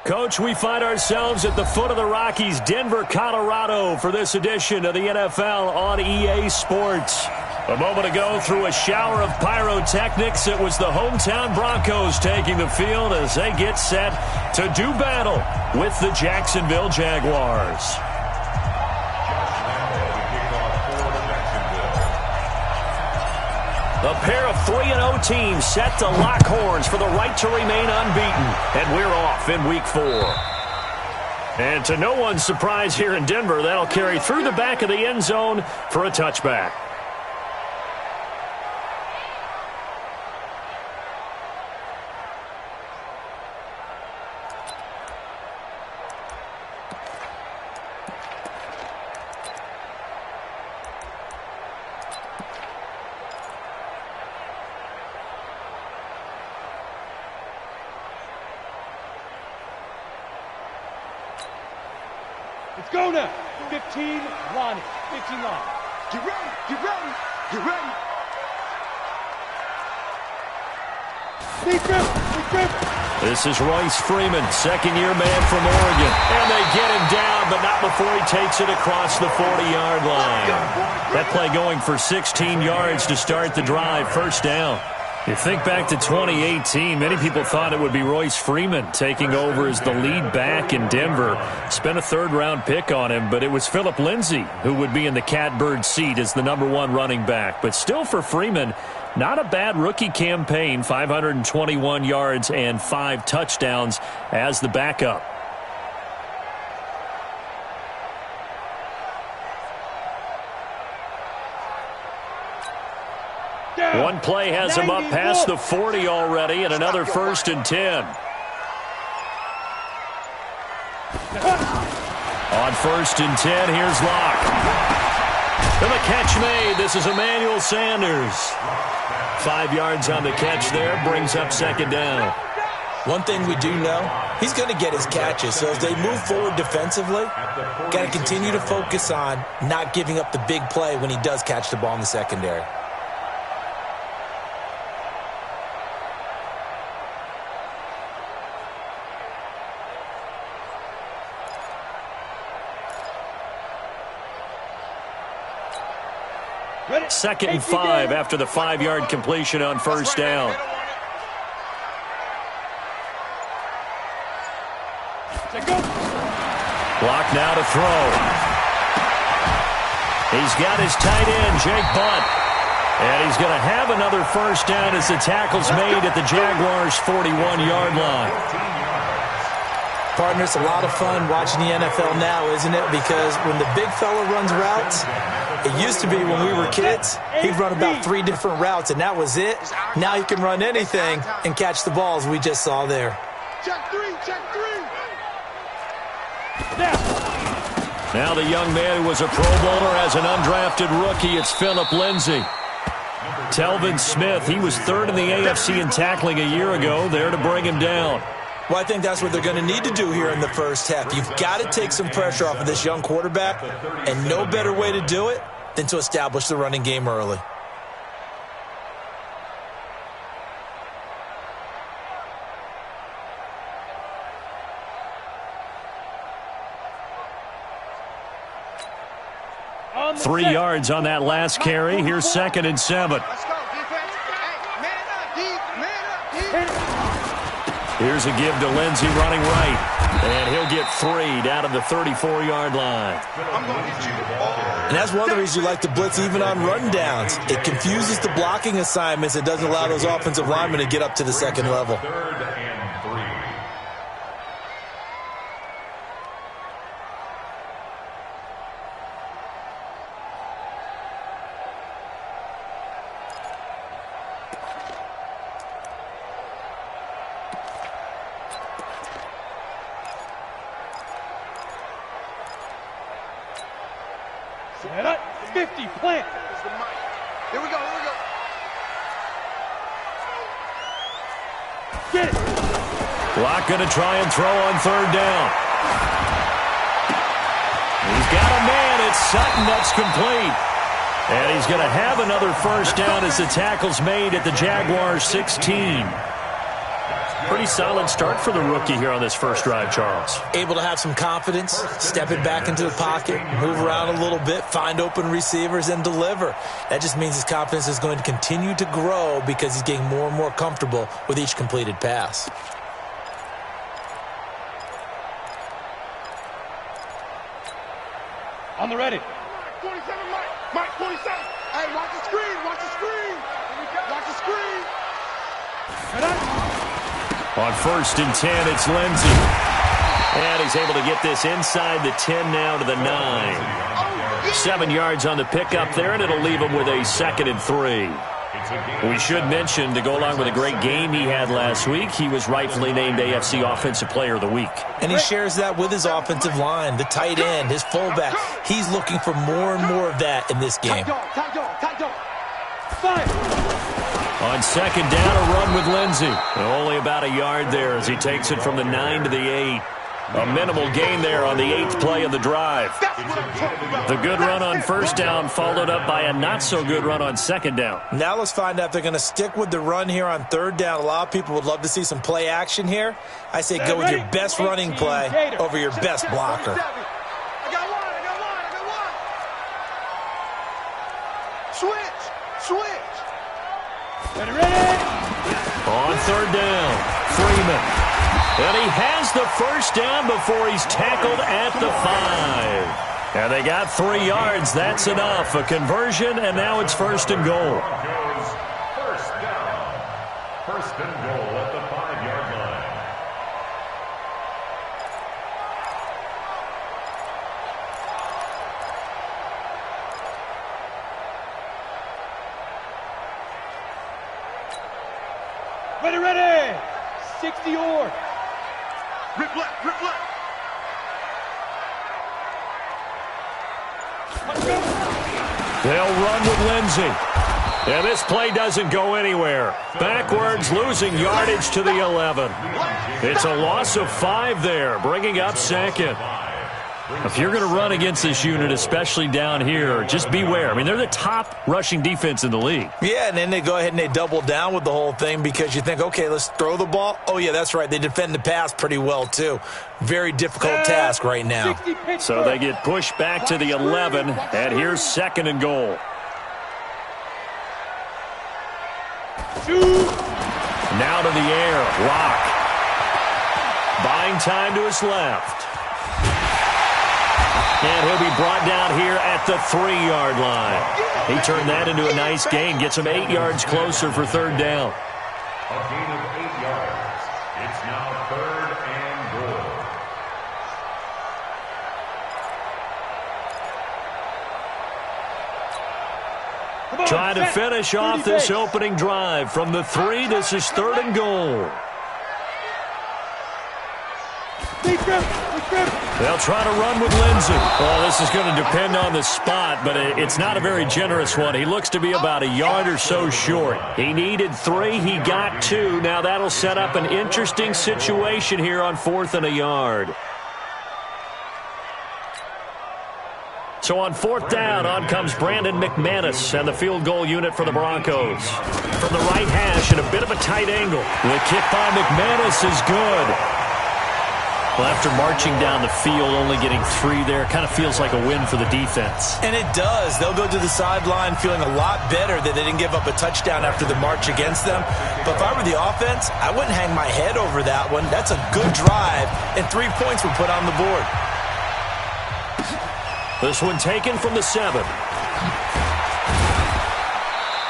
Coach, we find ourselves at the foot of the Rockies, Denver, Colorado, for this edition of the NFL on EA Sports. A moment ago, through a shower of pyrotechnics, it was the hometown Broncos taking the field as they get set to do battle with the Jacksonville Jaguars. A pair of 3-0 teams set to lock horns for the right to remain unbeaten. And we're off in Week 4. And to no one's surprise here in Denver, that'll carry through the back of the end zone for a touchback. Let's go now. 15 line. 15 line. Get ready. Get ready. Get ready. Defense. This is Royce Freeman, second-year man from Oregon. And they get him down, but not before he takes it across the 40-yard line. That play going for 16 yards to start the drive. First down. You think back to 2018, many people thought it would be Royce Freeman taking over as the lead back in Denver. Spent a third-round pick on him, but it was Phillip Lindsay who would be in the catbird seat as the #1 running back. But still for Freeman, not a bad rookie campaign, 521 yards and 5 touchdowns as the backup. One play has him up past the 40 already, and another 1st and 10. On 1st and 10, here's Locke. And the catch made. This is Emmanuel Sanders. 5 yards on the catch there, brings up second down. One thing we do know, he's going to get his catches. So as they move forward defensively, got to continue to focus on not giving up the big play when he does catch the ball in the secondary. Second and 5 after the 5-yard completion on first down. Block now to throw. He's got his tight end, Jake Butt. And he's going to have another first down as the tackle's made at the Jaguars' 41-yard line. Partner, it's a lot of fun watching the NFL now, isn't it? Because when the big fella runs routes, it used to be when we were kids, he'd run about 3 different routes, and that was it. Now he can run anything and catch the balls we just saw there. Check 3, check 3. Now the young man who was a Pro Bowler as an undrafted rookie, it's Phillip Lindsay. Telvin Smith, he was 3rd in the AFC in tackling a year ago, there to bring him down. Well, I think that's what they're going to need to do here in the first half. You've got to take some pressure off of this young quarterback, and no better way to do it than to establish the running game early. On 3 yards on that last carry. Here's 2nd and 7. Let's go, defense. Hey, man up, deep, man up, deep. Here's a give to Lindsay running right. And he'll get 3 down to the 34-yard line. I'm going to get you the ball. And that's one of the reasons you like to blitz even on rundowns. It confuses the blocking assignments. It doesn't allow those offensive linemen to get up to the second level. 3rd and 3. Set up. 50, plant. Here we go, here we go. Get it. Locke going to try and throw on 3rd down. He's got a man. It's Sutton. That's complete. And he's going to have another first down as the tackle's made at the Jaguars' 16. Pretty solid start for the rookie here on this first drive, Charles. Able to have some confidence, step it back into the pocket, move around a little bit, find open receivers, and deliver. That just means his confidence is going to continue to grow because he's getting more and more comfortable with each completed pass. On the ready. 47, Mike, 47. Hey, watch the screen, watch the screen. Watch the screen. On 1st and 10, it's Lindsey. And he's able to get this inside the 10 now to the 9. 7 yards on the pickup there, and it'll leave him with a 2nd and 3. We should mention, to go along with a great game he had last week, he was rightfully named AFC Offensive Player of the Week. And he shares that with his offensive line, the tight end, his fullback. He's looking for more and more of that in this game. Tight dog. On 2nd down, a run with Lindsey. Only about a yard there as he takes it from the 9 to the 8. A minimal gain there on the 8th play of the drive. The good run on 1st down followed up by a not-so-good run on 2nd down. Now let's find out if they're going to stick with the run here on 3rd down. A lot of people would love to see some play action here. I say go with your best running play over your best blocker. I got one. Switch. Ready. On 3rd down, Freeman. And he has the 1st down before he's tackled at the 5. And they got 3 yards. That's enough. A conversion, and now it's 1st and goal. First down. 1st and goal at the 5-yard line. Ready. 60 yard. Rip left. They'll run with Lindsey. And this play doesn't go anywhere. Backwards, losing yardage to the 11. It's a loss of 5 there, bringing up 2nd. If you're going to run against this unit, especially down here, just beware. I mean, they're the top rushing defense in the league. Yeah, and then they go ahead and they double down with the whole thing because you think, okay, let's throw the ball. Oh, yeah, that's right. They defend the pass pretty well, too. Very difficult task right now. So they get pushed back to the 11, and here's 2nd and goal. Now to the air. Lock. Buying time to his left. And he'll be brought down here at the 3-yard line. He turned that into a nice gain. Gets him 8 yards closer for 3rd down. A gain of 8 yards. It's now 3rd and goal. Trying to finish off this opening drive. From the 3, this is 3rd and goal. They'll try to run with Lindsey. Well, this is going to depend on the spot, but it's not a very generous one. He looks to be about a yard or so short. He needed 3. He got 2. Now that'll set up an interesting situation here on 4th and a yard. So on 4th down, on comes Brandon McManus and the field goal unit for the Broncos. From the right hash and a bit of a tight angle. The kick by McManus is good. Well, after marching down the field, only getting 3 there, kind of feels like a win for the defense. And it does. They'll go to the sideline feeling a lot better that they didn't give up a touchdown after the march against them. But if I were the offense, I wouldn't hang my head over that one. That's a good drive, and 3 points were put on the board. This one taken from the 7.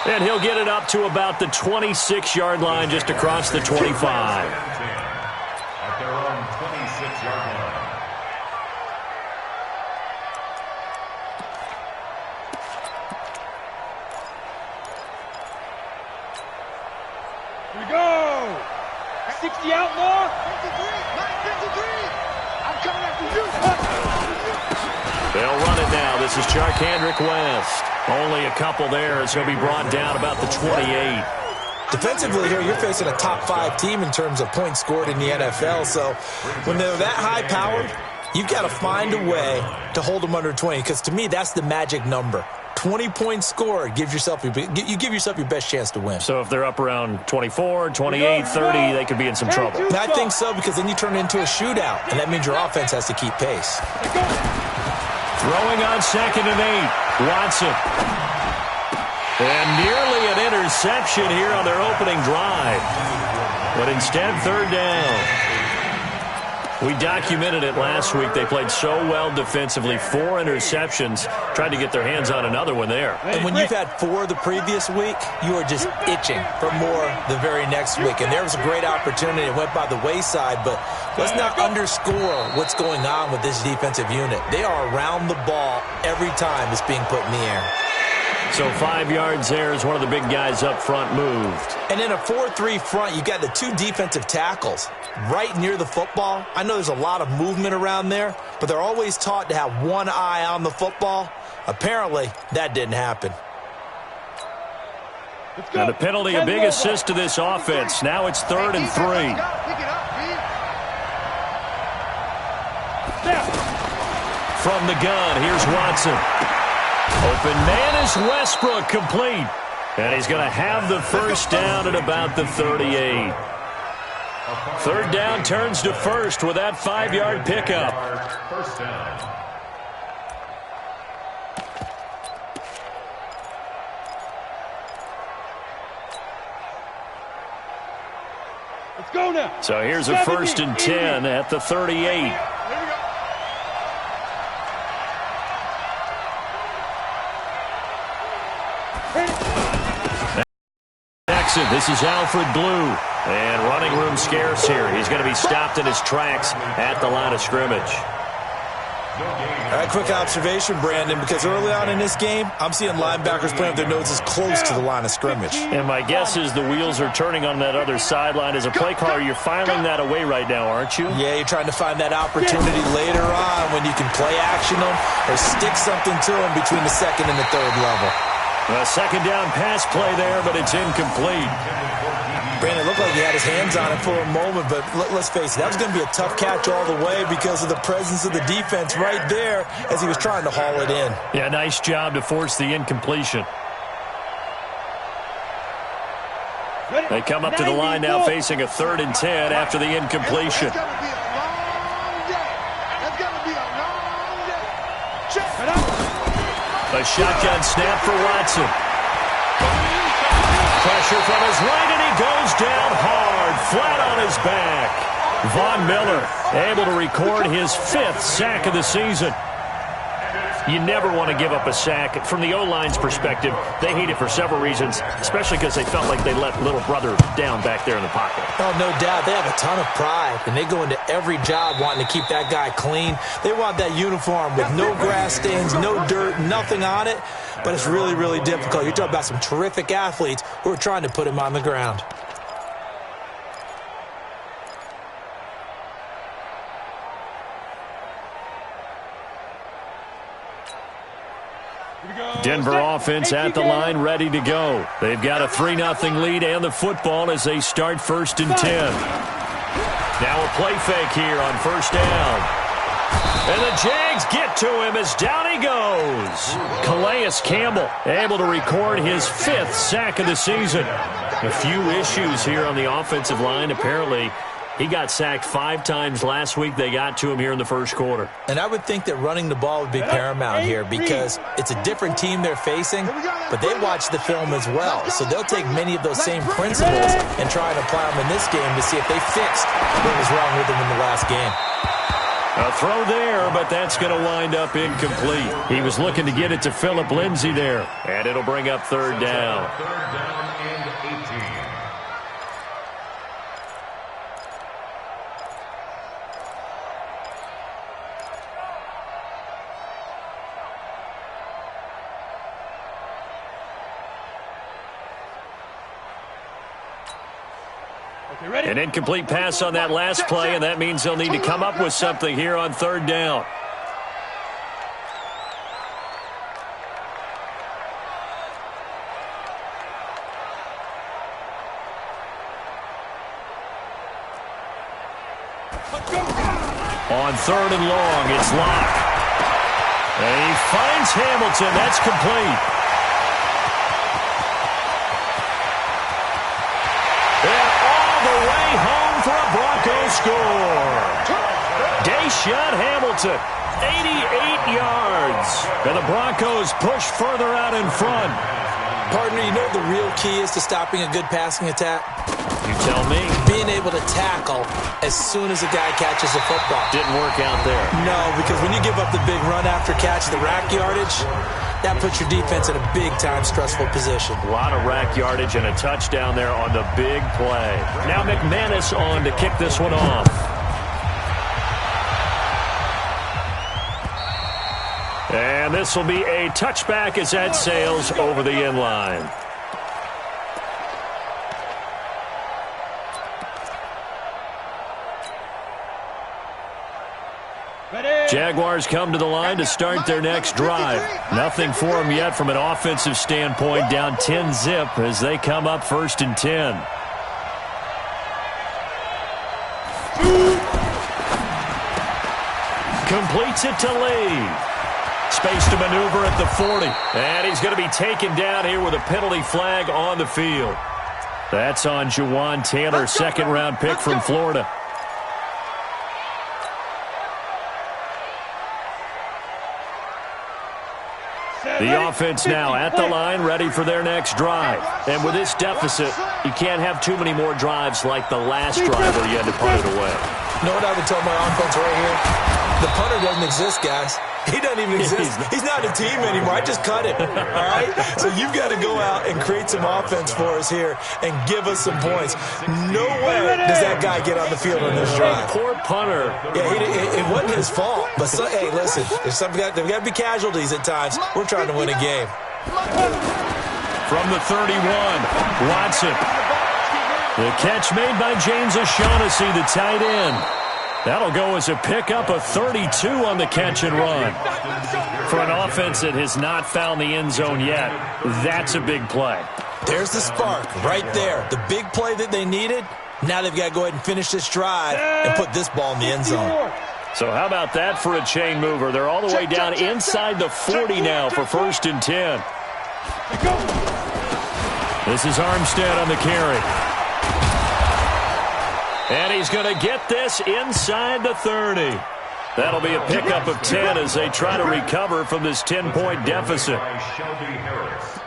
And he'll get it up to about the 26-yard line, just across the 25. At their own 26-yard line. Here we go. 60 outlaw. 53. I'm coming after you. They'll run it now. This is Charkandrick West. Only a couple there as he'll be brought down about the 28. Defensively here, you're facing a top 5 team in terms of points scored in the NFL. So when they're that high-powered, You've got to find a way to hold them under 20, because to me, that's the magic number. 20 points scored, you give yourself your best chance to win. So if they're up around 24, 28, 30, they could be in some trouble. And I think so, because then you turn it into a shootout, and that means your offense has to keep pace. Throwing on 2nd and 8, Watson. And nearly an interception here on their opening drive. But instead, 3rd down. We documented it last week. They played so well defensively. 4 interceptions. Tried to get their hands on another one there. And when you've had 4 the previous week, you are just itching for more the very next week. And there was a great opportunity. It went by the wayside, but let's not underscore what's going on with this defensive unit. They are around the ball every time it's being put in the air. So 5 yards there as one of the big guys up front moved. And in a 4-3 front, you got the 2 defensive tackles right near the football. I know there's a lot of movement around there, but they're always taught to have one eye on the football. Apparently, that didn't happen. And the penalty, a big assist to this offense. Now it's 3rd and 3. From the gun, here's Watson. Open man is Westbrook, complete. And he's going to have the first down at about the 38. 3rd down turns to 1st with that 5-yard pickup. First down. Let's go now. So here's a 1st and 10 at the 38. This is Alfred Blue. And running room scarce here. He's going to be stopped in his tracks at the line of scrimmage. All right, quick observation, Brandon, because early on in this game, I'm seeing linebackers playing with their noses close to the line of scrimmage. And my guess is the wheels are turning on that other sideline. As a play caller, you're filing that away right now, aren't you? Yeah, you're trying to find that opportunity later on when you can play action them or stick something to them between the 2nd and the 3rd level. A 2nd down pass play there, but it's incomplete. Brandon, it looked like he had his hands on it for a moment, but let's face it, that was going to be a tough catch all the way because of the presence of the defense right there as he was trying to haul it in. Yeah, nice job to force the incompletion. They come up to the line now facing a 3rd and 10 after the incompletion. It's going to be a long day. It's going to be a long day. Check it out. A shotgun snap for Watson. Pressure from his right, and he goes down hard, flat on his back. Von Miller able to record his 5th sack of the season. You never want to give up a sack. From the O-line's perspective, they hate it for several reasons, especially because they felt like they let little brother down back there in the pocket. Oh, no doubt. They have a ton of pride, and they go into every job wanting to keep that guy clean. They want that uniform with no grass stains, no dirt, nothing on it, but it's really, really difficult. You're talking about some terrific athletes who are trying to put him on the ground. Denver offense at the line, ready to go. They've got a 3-0 lead and the football as they start 1st and 10. Now a play fake here on 1st down. And the Jags get to him as down he goes. Calais Campbell able to record his 5th sack of the season. A few issues here on the offensive line. Apparently, he got sacked 5 times last week. They got to him here in the 1st quarter. And I would think that running the ball would be paramount here because it's a different team they're facing, but they watch the film as well. So they'll take many of those same principles and try and apply them in this game to see if they fixed what was wrong with them in the last game. A throw there, but that's going to wind up incomplete. He was looking to get it to Phillip Lindsay there, and it'll bring up 3rd down. 3rd down and 18. An incomplete pass on that last play, and that means they'll need to come up with something here on 3rd down. On 3rd and long, it's Locke. And he finds Hamilton. That's complete. And all the way home for a Broncos score. Deshaun Hamilton, 88 yards. And the Broncos push further out in front. Partner, you know what the real key is to stopping a good passing attack? You tell me. Being able to tackle as soon as a guy catches a football. Didn't work out there. No, because when you give up the big run after catch, the rack yardage, that puts your defense in a big-time stressful position. A lot of rack yardage and a touchdown there on the big play. Now McManus on to kick this one off. And this will be a touchback as that sails over the end line. Jaguars come to the line to start their next drive. Nothing for them yet from an offensive standpoint, down 10-zip as they come up 1st and 10. Completes it to Lee. Space to maneuver at the 40. And he's going to be taken down here with a penalty flag on the field. That's on Jawan Taylor, 2nd-round pick from Florida. The offense now at the line, ready for their next drive. And with this deficit, you can't have too many more drives like the last drive where you had to punt it away. You know what I would tell my offense right here? The punter doesn't exist, guys. He doesn't even exist. He's not a team anymore. I just cut him. All right? So you've got to go out and create some offense for us here and give us some points. No way does that guy get on the field on this drive. Poor punter. Yeah, it wasn't his fault. But, hey, listen, there's got to be casualties at times. We're trying to win a game. From the 31, Watson. The catch made by James O'Shaughnessy, the tight end. That'll go as a pickup of 32 on the catch and run. For an offense that has not found the end zone yet, that's a big play. There's the spark right there. The big play that they needed. Now they've got to go ahead and finish this drive and put this ball in the end zone. So how about that for a chain mover? They're all the way down inside the 40 now for 1st and 10. This is Armstead on the carry. And he's going to get this inside the 30. That'll be a pickup of 10 as they try to recover from this 10-point deficit.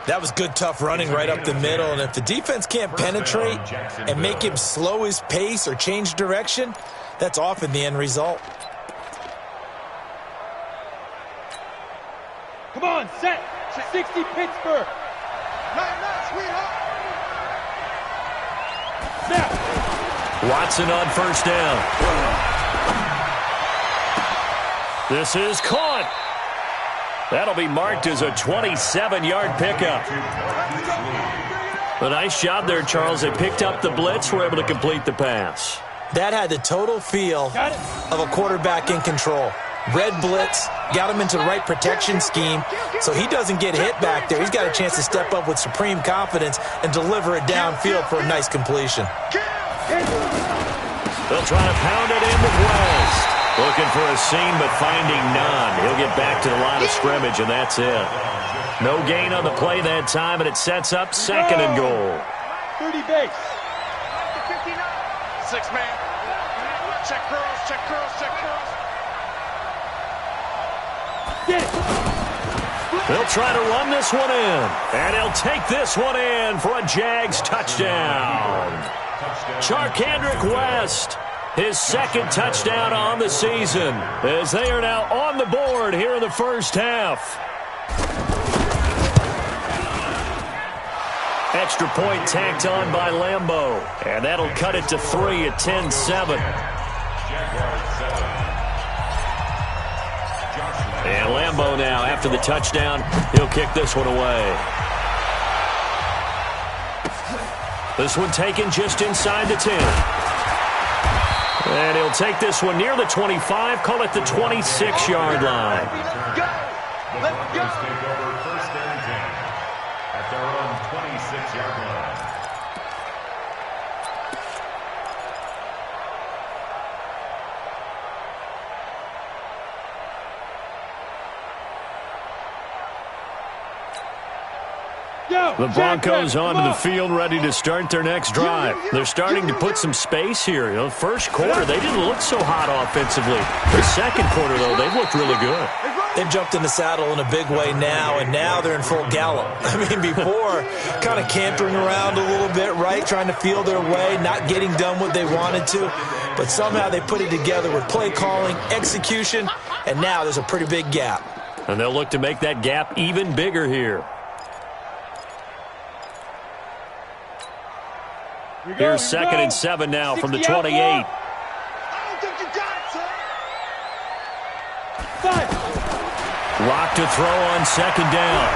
That was good, tough running right up the middle. And if the defense can't penetrate and make him slow his pace or change direction, that's often the end result. Come on, set. 60 Pittsburgh. Snap. Watson on 1st down. This is caught. That'll be marked as a 27-yard pickup. A nice job there, Charles. They picked up the blitz, were able to complete the pass. That had the total feel of a quarterback in control. Red blitz, got him into the right protection scheme, so he doesn't get hit back there. He's got a chance to step up with supreme confidence and deliver it downfield for a nice completion. They'll try to pound it in with West. Looking for a seam, but finding none. He'll get back to the line of scrimmage, and that's it. No gain on the play that time, and it sets up 2nd and goal. 30 base. 6-man. Check curls, check curls, check curls. Get it. They'll try to run this one in, and he'll take this one in for a Jags touchdown. Charkandrick West, his 2nd touchdown on the season, as they are now on the board here in the first half. Extra point tacked on by Lambeau, and that'll cut it to 3 at 10-7. And Lambeau now, after the touchdown, he'll kick this one away. This one taken just inside the 10. And he'll take this one near the 25, call it the 26-yard line. Let's go. Take over 1st and 10 at their own 26-yard line. The Broncos onto the field, ready to start their next drive. They're starting to put some space here. You know, first quarter, they didn't look so hot offensively. The second quarter, though, they've looked really good. They've jumped in the saddle in a big way now, and now they're in full gallop. I mean, before, kind of cantering around a little bit, right, trying to feel their way, not getting done what they wanted to. But somehow they put it together with play calling, execution, and now there's a pretty big gap. And they'll look to make that gap even bigger here. Here's 2nd and 7 now from the 28. I don't think you got it, son. 5. Lock to throw on 2nd down.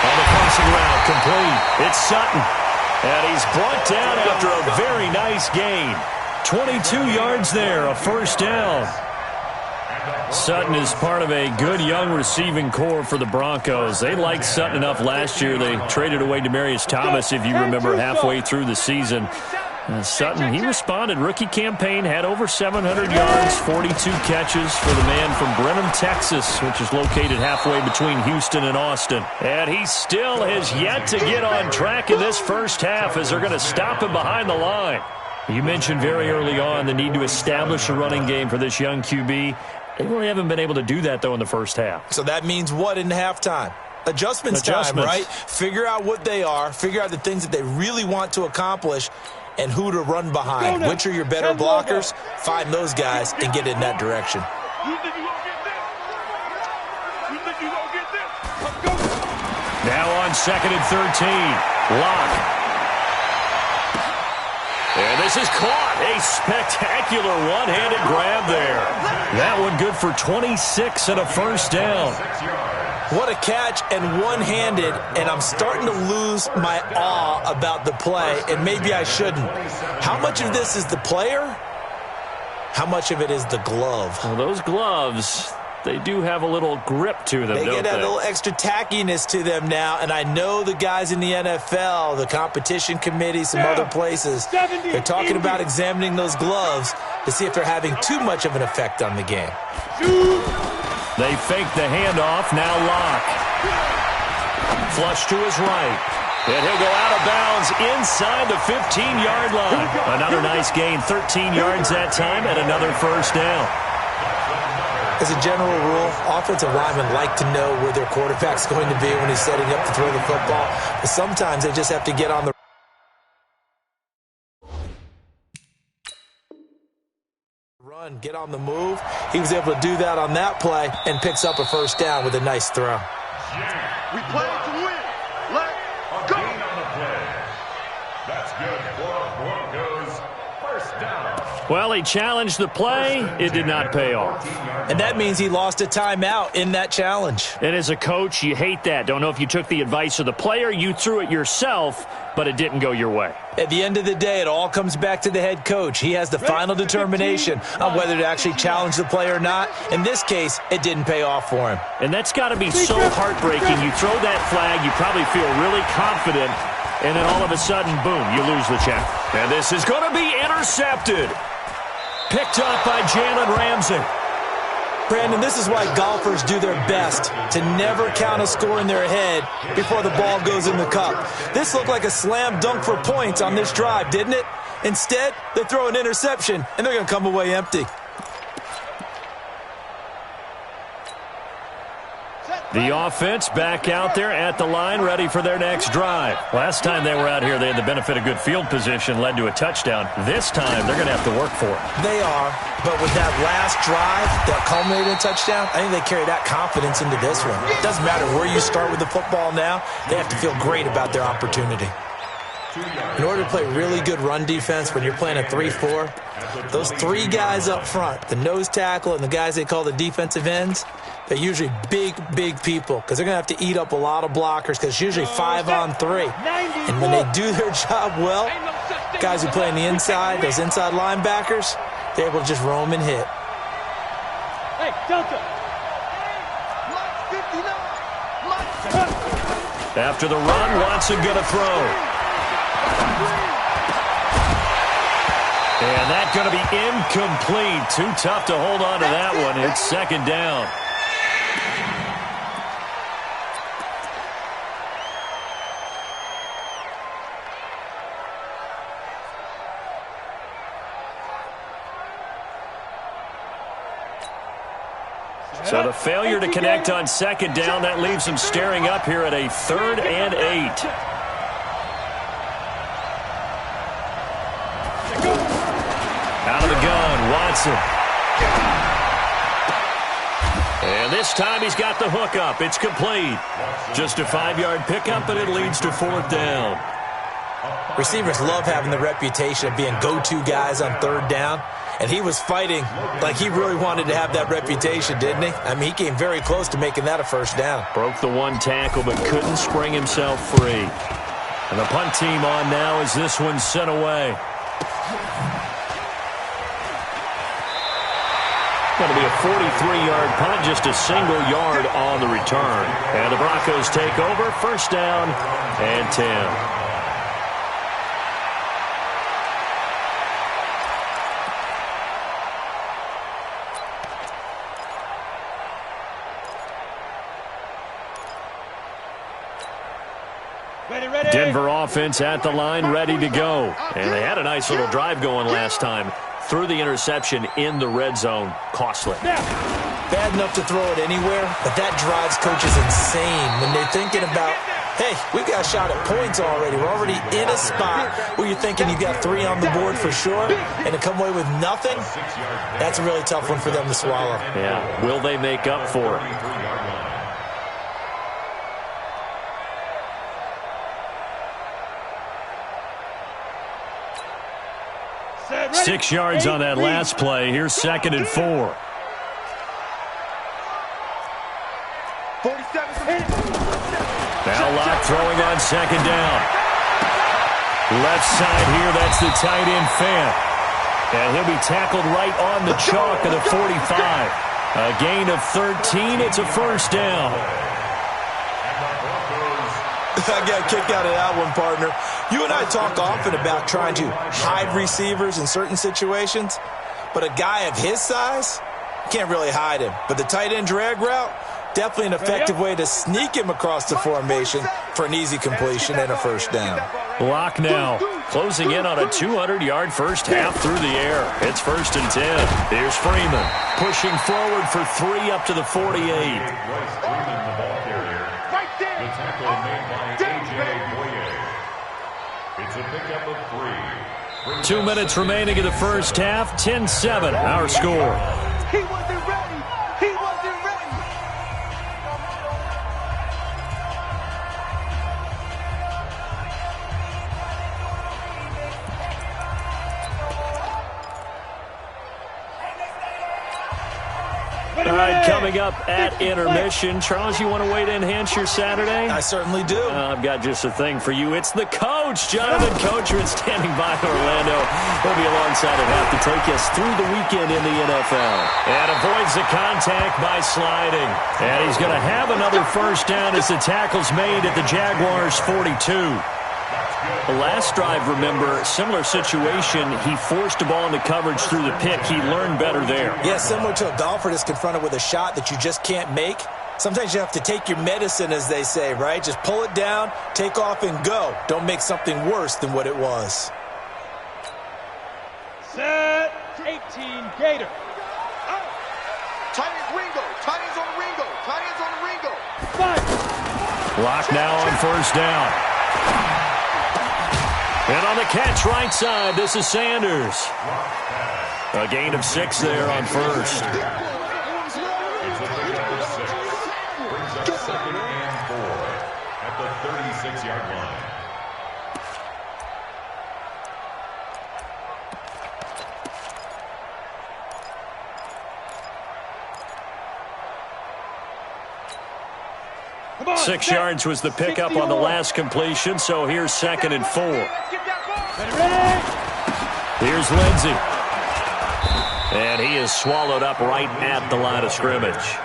On the crossing route, complete. It's Sutton. And he's brought down after a very nice gain. 22 yards there, a first down. Sutton is part of a good young receiving core for the Broncos. They liked Sutton enough last year. They traded away Demaryius Thomas, if you remember, halfway through the season. Sutton, he responded. Rookie campaign, had over 700 yards, 42 catches for the man from Brenham, Texas, which is located halfway between Houston and Austin. And he still has yet to get on track in this first half as they're going to stop him behind the line. You mentioned very early on the need to establish a running game for this young QB. They really haven't been able to do that, though, in the first half. So that means what in halftime? Adjustments time, right? Figure out what they are, figure out the things that they really want to accomplish, and who to run behind. Which are your better blockers? Find those guys and get in that direction. You think you gonna get this? You think you gonna get this? Let's go. Now on 2nd and 13. Lock. And this is caught. A spectacular one-handed grab there. That one good for 26 and a first down. What a catch, and one-handed, and I'm starting to lose my awe about the play, and maybe I shouldn't. How much of this is the player? How much of it is the glove? Well, those gloves, they do have a little grip to them, They don't get a they? little extra tackiness to them now, and I know the guys in the NFL, the competition committee, some other places, they're talking about examining those gloves to see if they're having too much of an effect on the game. They fake the handoff, now Lock. Flush to his right. And he'll go out of bounds inside the 15-yard line. Another nice gain, 13 yards that time, and another first down. As a general rule, offensive linemen like to know where their quarterback's going to be when he's setting up to throw the football. But sometimes they just have to get on the run, get on the move. He was able to do that on that play and picks up a first down with a nice throw. We play to win. Let's go. Gain on the play. That's good for Broncos. First down. Well, he challenged the play. It did not pay off. And that means he lost a timeout in that challenge. And as a coach, you hate that. Don't know if you took the advice of the player, you threw it yourself, but it didn't go your way. At the end of the day, it all comes back to the head coach. He has the final determination on whether to actually challenge the play or not. In this case, it didn't pay off for him. And that's got to be so heartbreaking. You throw that flag, you probably feel really confident, and then all of a sudden, boom, you lose the check. And this is going to be intercepted. Picked up by Jalen Ramsey. Brandon, this is why golfers do their best to never count a score in their head before the ball goes in the cup. This looked like a slam dunk for points on this drive, didn't it? Instead, they throw an interception, and they're going to come away empty. The offense back out there at the line, ready for their next drive. Last time they were out here, they had the benefit of good field position, led to a touchdown. This time, they're going to have to work for it. They are, but with that last drive that culminated in a touchdown, I think they carry that confidence into this one. It doesn't matter where you start with the football now. They have to feel great about their opportunity. In order to play really good run defense when you're playing a 3-4, those three guys up front, the nose tackle and the guys they call the defensive ends, they're usually big, big people because they're going to have to eat up a lot of blockers because it's usually 5-on-3. And when they do their job well, guys who play on the inside, those inside linebackers, they're able to just roam and hit. Hey, Delta. After the run, Watson going to throw. And that's going to be incomplete. Too tough to hold on to that one. It's second down. So the failure to connect on second down, that leaves him staring up here at a 3rd and 8. Out of the gun, Watson. And this time he's got the hook up. It's complete. Just a 5-yard pickup, and it leads to 4th down. Receivers love having the reputation of being go-to guys on 3rd down. And he was fighting like he really wanted to have that reputation, didn't he? I mean, he came very close to making that a 1st down. Broke the 1 tackle, but couldn't spring himself free. And the punt team on now as this one's sent away. Going to be a 43-yard punt, just a single yard on the return. And the Broncos take over, 1st down and 10. Denver offense at the line, ready to go. And they had a nice little drive going last time. Threw the interception in the red zone. Costly. Bad enough to throw it anywhere, but that drives coaches insane when they're thinking about, hey, we've got a shot at points already. We're already in a spot where you're thinking you've got 3 on the board for sure, and to come away with nothing, that's a really tough one for them to swallow. Yeah, will they make up for it? 6 yards on that last play. Here's 2nd and 4. Now Locke throwing on 2nd down. Left side here, that's the tight end Fant. And he'll be tackled right on the chalk of the 45. A gain of 13. It's a 1st down. I got kicked out of that one, partner. You and I talk often about trying to hide receivers in certain situations, but a guy of his size can't really hide him. But the tight end drag route, definitely an effective way to sneak him across the formation for an easy completion and a 1st down. Locke now closing in on a 200-yard first half through the air. It's 1st and 10. Here's Freeman pushing forward for 3 up to the 48. It's a pickup of 3. 2 minutes remaining in the first half. 10-7, our score. He wasn't ready. He wasn't ready. All right, coming up at intermission. Charles, you want to wait to enhance your Saturday? I certainly do. I've got just a thing for you. It's the coach, Jonathan Coachman, standing by Orlando. He'll be alongside and have to take us through the weekend in the NFL. And avoids the contact by sliding. And he's going to have another 1st down as the tackle's made at the Jaguars' 42. The last drive, remember, similar situation. He forced the ball into coverage through the pick. He learned better there. Yeah, similar to a golfer that's confronted with a shot that you just can't make. Sometimes you have to take your medicine, as they say, right? Just pull it down, take off, and go. Don't make something worse than what it was. Set 18 Gator. Tight ends Ringo. Tight ends on the Ringo. Tight ends on the Ringo. Locke now on 1st down. And on the catch right side, this is Sanders. A gain of 6 there on 1st. It's a pickup of 6. Brings up 2nd and 4 at the 36-yard line. On, 6 yards was the pickup on the last completion, so here's 2nd and 4. Here's Lindsey. And he is swallowed up right at the line of scrimmage.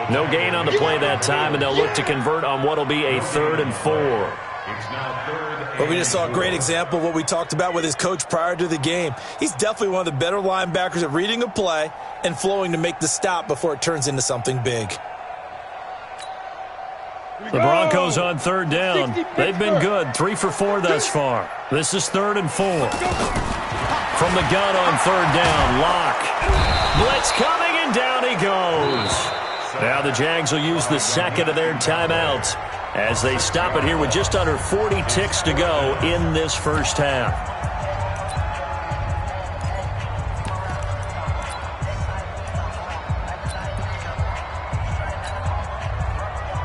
No gain on the play that time, and they'll look to convert on what will be a 3rd and 4. It's now 3rd. But we just saw a great example of what we talked about with his coach prior to the game. He's definitely one of the better linebackers at reading a play and flowing to make the stop before it turns into something big. The Broncos on 3rd down. They've been good. 3 for 4 thus far. This is 3rd and 4. From the gun on 3rd down, Locke. Blitz coming, and down he goes. Now the Jags will use the second of their timeouts as they stop it here with just under 40 ticks to go in this first half.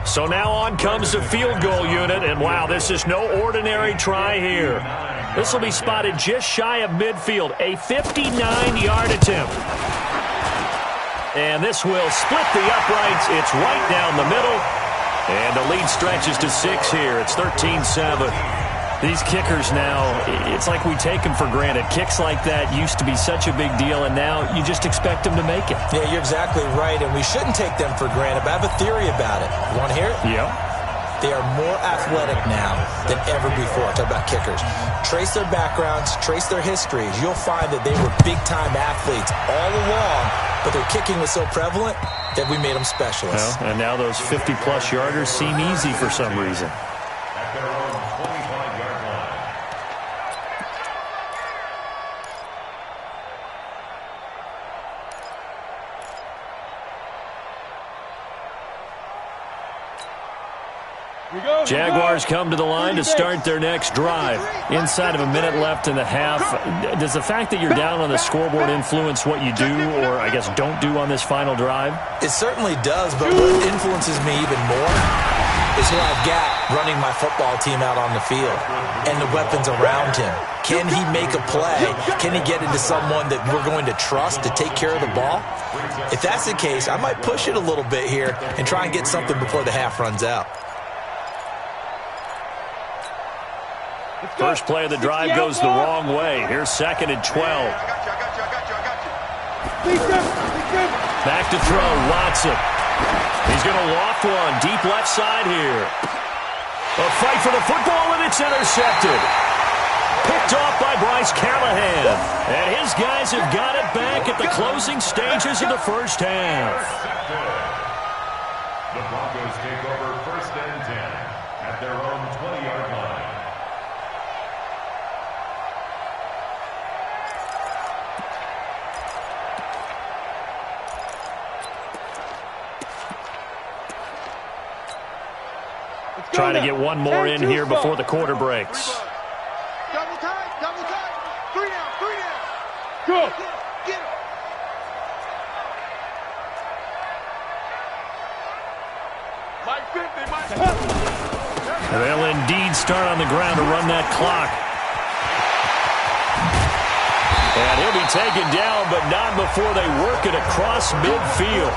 So now on comes the field goal unit, and wow, this is no ordinary try here. This will be spotted just shy of midfield, a 59-yard attempt. And this will split the uprights. It's right down the middle, and the lead stretches to 6 here. It's 13-7. These kickers now, it's like we take them for granted. Kicks like that used to be such a big deal, and now you just expect them to make it. Yeah, you're exactly right, and we shouldn't take them for granted, but I have a theory about it. You want to hear it? Yeah. They are more athletic now than ever before. Talk about kickers. Trace their backgrounds, trace their histories. You'll find that they were big-time athletes all along, but their kicking was so prevalent that we made them specialists. Well, and now those 50-plus yarders seem easy for some reason. At their own 25-yard line. Jaguars come to the line to start their next drive. Inside of a minute left in the half. Does the fact that you're down on the scoreboard influence what you do, or I guess don't do on this final drive? It certainly does, but what influences me even more is who I've got running my football team out on the field and the weapons around him. Can he make a play? Can he get into someone that we're going to trust to take care of the ball? If that's the case, I might push it a little bit here and try and get something before the half runs out. First play of the drive goes the wrong way. Here's 2nd and 12. Back to throw, Watson. He's going to loft one deep left side here. A fight for the football, and it's intercepted. Picked off by Bryce Callahan. And his guys have got it back at the closing stages of the first half. The Broncos take over 1st and 10 at their own 20-yard line. Trying to get one more in here before the quarter breaks. Double time, double time. 3 down, 3 down. Go. Get him. Mike 50, Mike 50. They'll indeed start on the ground to run that clock. And he'll be taken down, but not before they work it across midfield.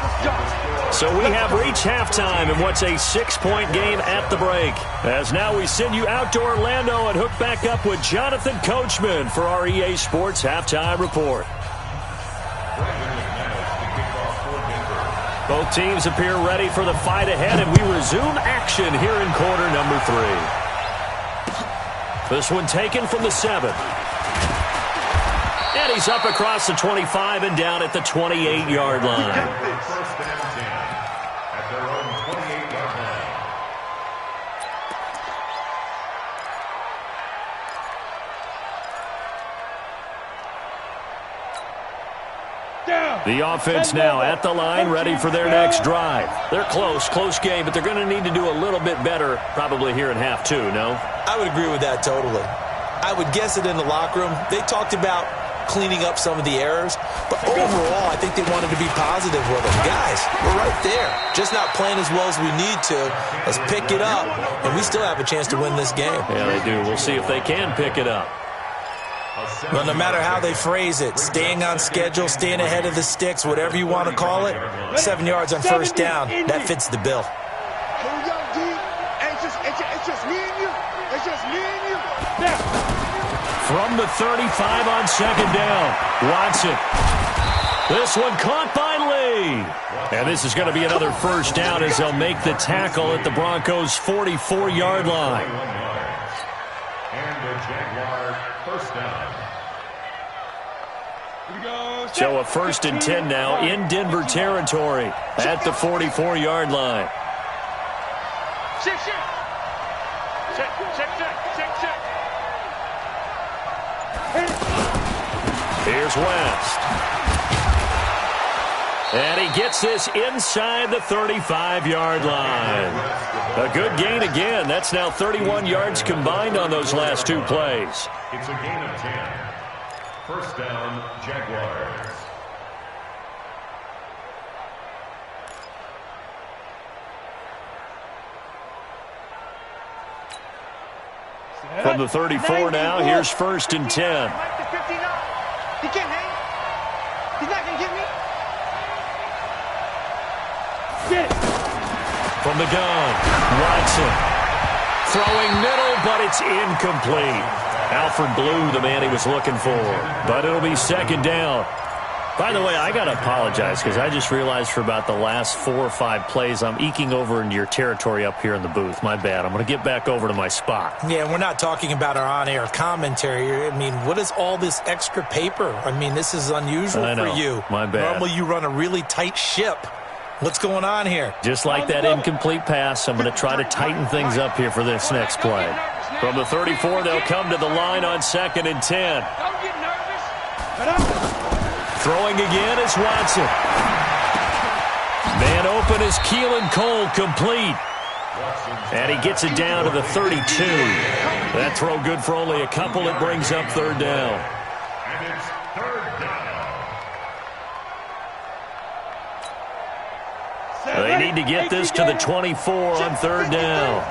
So we have reached halftime in what's a 6-point game at the break. As now we send you out to Orlando and hook back up with Jonathan Coachman for our EA Sports Halftime Report. Both teams appear ready for the fight ahead, and we resume action here in quarter number 3. This one taken from the 7. And he's up across the 25 and down at the 28-yard line. 1st and 10 at their own 28-yard line. The offense now at the line, ready for their next drive. They're close game, but they're going to need to do a little bit better probably here in half 2, no? I would agree with that totally. I would guess it in the locker room. They talked about cleaning up some of the errors, but overall, I think they wanted to be positive with them. Guys, we're right there. Just not playing as well as we need to. Let's pick it up, and we still have a chance to win this game. Yeah, they do. We'll see if they can pick it up. Well, no matter how they phrase it, staying on schedule, staying ahead of the sticks, whatever you want to call it, 7 yards on first down, that fits the bill. Here we go, D. It's just me and you. It's just me and you. From the 35 on 2nd down, Watson. This one caught by Lee. And this is going to be another first down as they'll make the tackle at the Broncos' 44-yard line. And the Jaguar first down. So a 1st and 10 now in Denver territory at the 44-yard line. Check. Here's West. And he gets this inside the 35-yard line. A good gain again. That's now 31 yards combined on those last two plays. It's a gain of 10. First down, Jaguars. From the 34 now, here's first and 10. He can't hang. He's not going to get me. Get it. From the gun, Watson. Throwing middle, but it's incomplete. Alfred blew the man he was looking for, but it'll be second down. By the way, I got to apologize because I just realized for about the last 4 or 5 plays, I'm eking over into your territory up here in the booth. My bad. I'm going to get back over to my spot. Yeah, we're not talking about our on-air commentary. I mean, what is all this extra paper? I mean, this is unusual for you. My bad. Normally you run a really tight ship. What's going on here? Just like that incomplete pass, I'm going to try to tighten things up here for this next play. From the 34, they'll come to the line on second and 10. Don't get nervous. Throwing again is Watson. Man open is Keelan Cole, complete. And he gets it down to the 32. That throw good for only a couple. It brings up third down. And it's third down. They need to get this to the 24 on third down.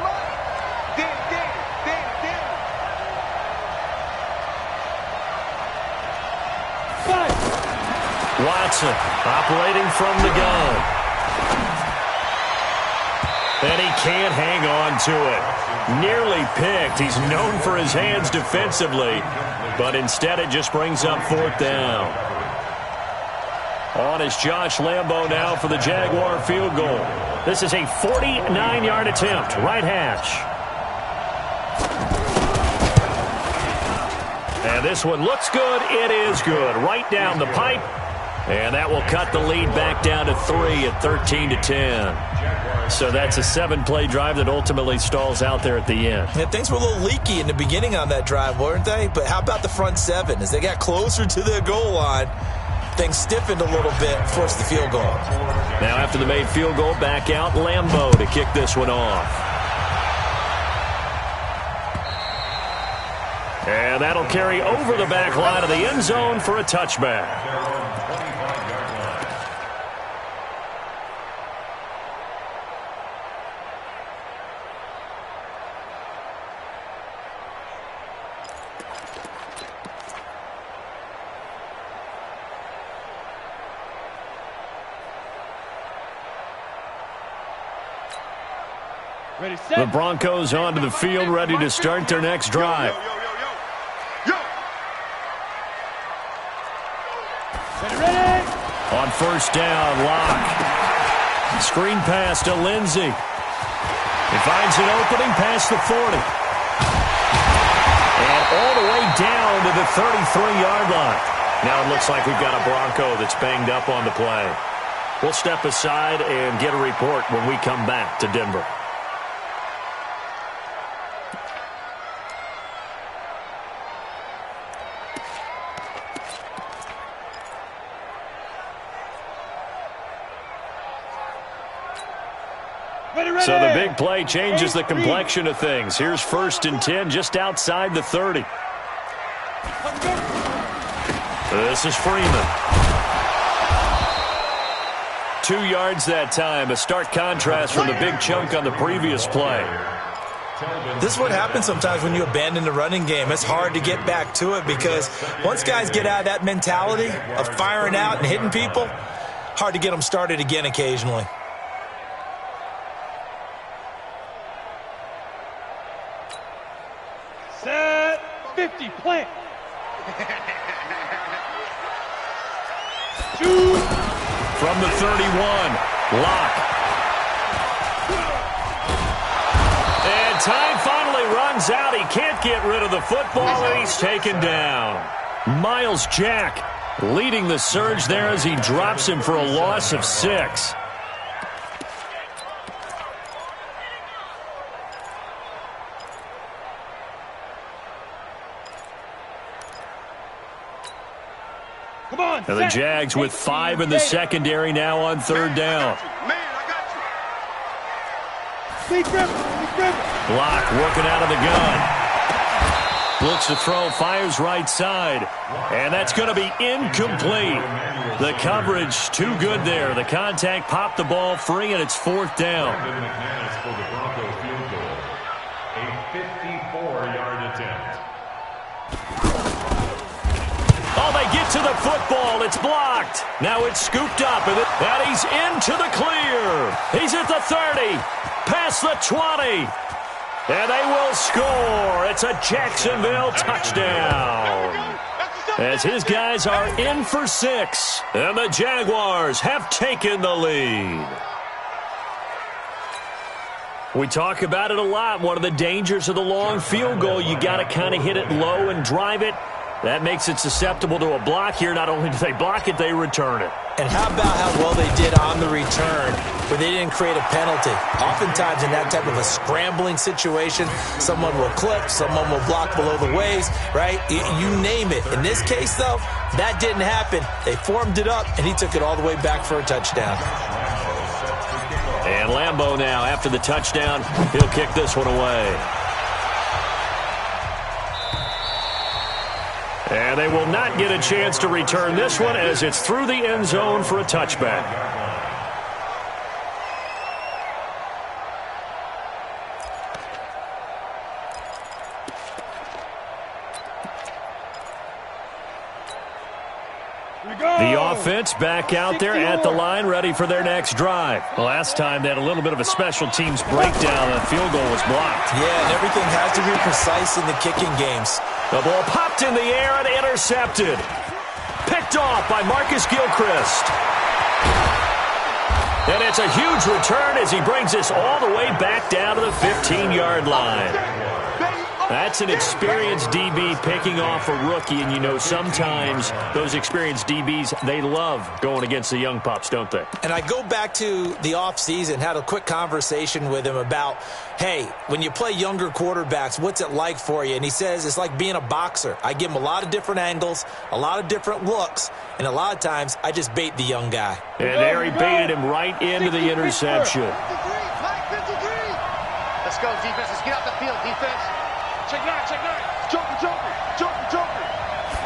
Watson operating from the gun. And he can't hang on to it. Nearly picked. He's known for his hands defensively, but instead it just brings up fourth down. On is Josh Lambo now for the Jaguar field goal. This is a 49-yard attempt, right hash. And this one looks good. It is good. Right down the pipe. And that will cut the lead back down to 3 at 13-10. So that's a 7-play drive that ultimately stalls out there at the end. Yeah, things were a little leaky in the beginning on that drive, weren't they? But how about the front 7? As they got closer to the goal line, things stiffened a little bit, forced the field goal. Now after the made field goal, back out Lambo to kick this one off. And that'll carry over the back line of the end zone for a touchback. The Broncos onto the field, ready to start their next drive. On first down, Locke. Screen pass to Lindsey. He finds an opening past the 40. And all the way down to the 33-yard line. Now it looks like we've got a Bronco that's banged up on the play. We'll step aside and get a report when we come back to Denver. So the big play changes the complexion of things. Here's first and 10 just outside the 30. This is Freeman. 2 yards that time. A stark contrast from the big chunk on the previous play. This is what happens sometimes when you abandon the running game. It's hard to get back to it because once guys get out of that mentality of firing out and hitting people, hard to get them started again occasionally. Set 50, plant. Shoot. From the 31, Locke. And time finally runs out. He can't get rid of the football, and he's taken down. Miles Jack leading the surge there as he drops him for a loss of 6. Come on. And the Jags with 5 in the secondary now on 3rd down. Man, I got you. Lead grip. Block working out of the gun. Looks to throw, fires right side. And that's going to be incomplete. The coverage too good there. The contact popped the ball free, and it's 4th down. For the Bronco field goal. A 54-yard attempt. Oh, they get to the football. It's blocked. Now it's scooped up, and he's into the clear. He's at the 30, past the 20. And they will score. It's a Jacksonville touchdown. As his guys are in for 6. And the Jaguars have taken the lead. We talk about it a lot. One of the dangers of the long field goal, you got to kind of hit it low and drive it. That makes it susceptible to a block here. Not only do they block it, they return it. And how about how well they did on the return where they didn't create a penalty? Oftentimes in that type of a scrambling situation, someone will clip, someone will block below the waist, right? You name it. In this case, though, that didn't happen. They formed it up, and he took it all the way back for a touchdown. And Lambeau now, after the touchdown, he'll kick this one away. And they will not get a chance to return this one as it's through the end zone for a touchback. The offense back out there at the line, ready for their next drive. The last time they had a little bit of a special teams breakdown, and the field goal was blocked. Yeah, and everything has to be precise in the kicking games. The ball popped in the air and intercepted. Picked off by Marcus Gilchrist. And it's a huge return as he brings this all the way back down to the 15-yard line. That's an experienced DB picking off a rookie, and you know sometimes those experienced DBs, they love going against the young pups, don't they? And I go back to the offseason, had a quick conversation with him about, hey, when you play younger quarterbacks, what's it like for you? And he says it's like being a boxer. I give him a lot of different angles, a lot of different looks, and a lot of times I just bait the young guy. And there he baited him right into the interception. Let's go, defense. Let's get out the field, defense. Check 9. Joker.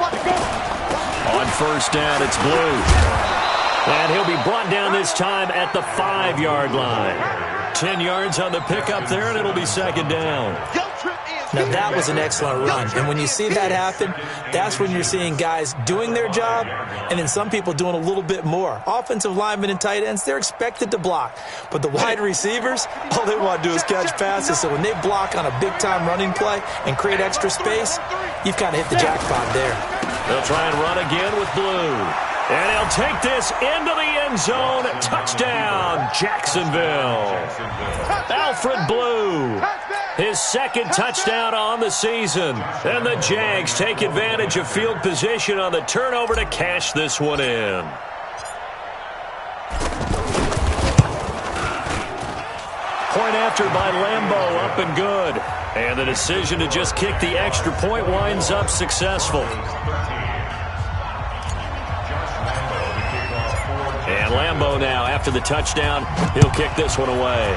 Let's go. On 1st down, it's Blue. And he'll be brought down this time at the 5-yard line. 10 yards on the pickup there, and it'll be 2nd down. Now, that was an excellent run. And when you see that happen, that's when you're seeing guys doing their job and then some people doing a little bit more. Offensive linemen and tight ends, they're expected to block. But the wide receivers, all they want to do is catch passes. So when they block on a big-time running play and create extra space, you've kind of hit the jackpot there. They'll try and run again with Blue. And he'll take this into the end zone. Touchdown, Jacksonville. Alfred Blue. His 2nd touchdown on the season. And the Jags take advantage of field position on the turnover to cash this one in. Point after by Lambeau, up and good. And the decision to just kick the extra point winds up successful. And Lambeau now, after the touchdown, he'll kick this one away.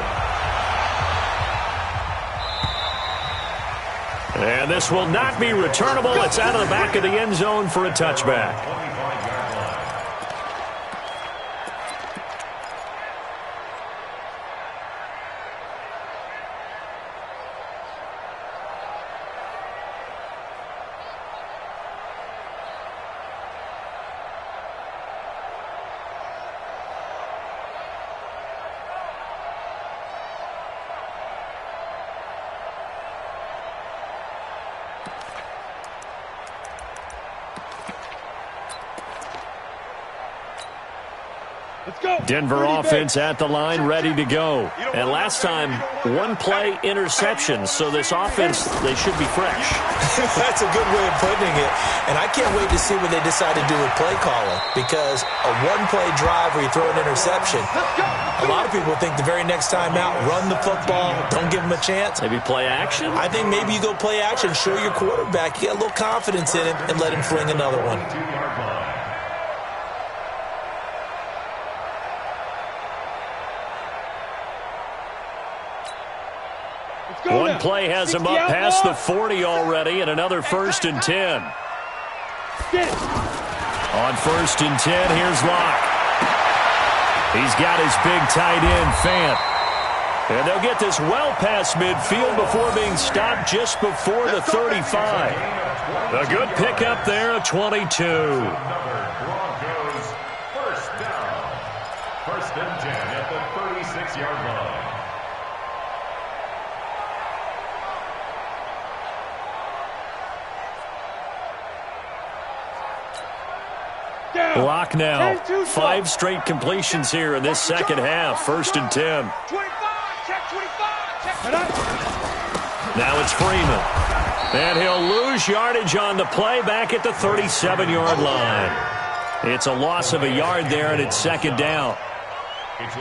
And this will not be returnable. It's out of the back of the end zone for a touchback. Denver offense at the line, ready to go. And last time, 1-play interception. So this offense, they should be fresh. That's a good way of putting it. And I can't wait to see what they decide to do with play calling. Because a 1-play drive where you throw an interception, a lot of people think the very next time out, run the football, don't give them a chance. Maybe play action? I think maybe you go play action, show your quarterback, you get a little confidence in him, and let him fling another one. One play has him up past the 40 already, and another 1st and 10. On 1st and 10, here's Locke. He's got his big tight end, Fant. And they'll get this well past midfield before being stopped just before the 35. A good pickup there, a 22. Broncos first down. 1st and 10 at the 36-yard line. Locke now. 5 straight completions here in this second half. 1st and 10. 25, check 25, check. Now it's Freeman. And he'll lose yardage on the play back at the 37-yard line. It's a loss of a yard there, and it's 2nd down.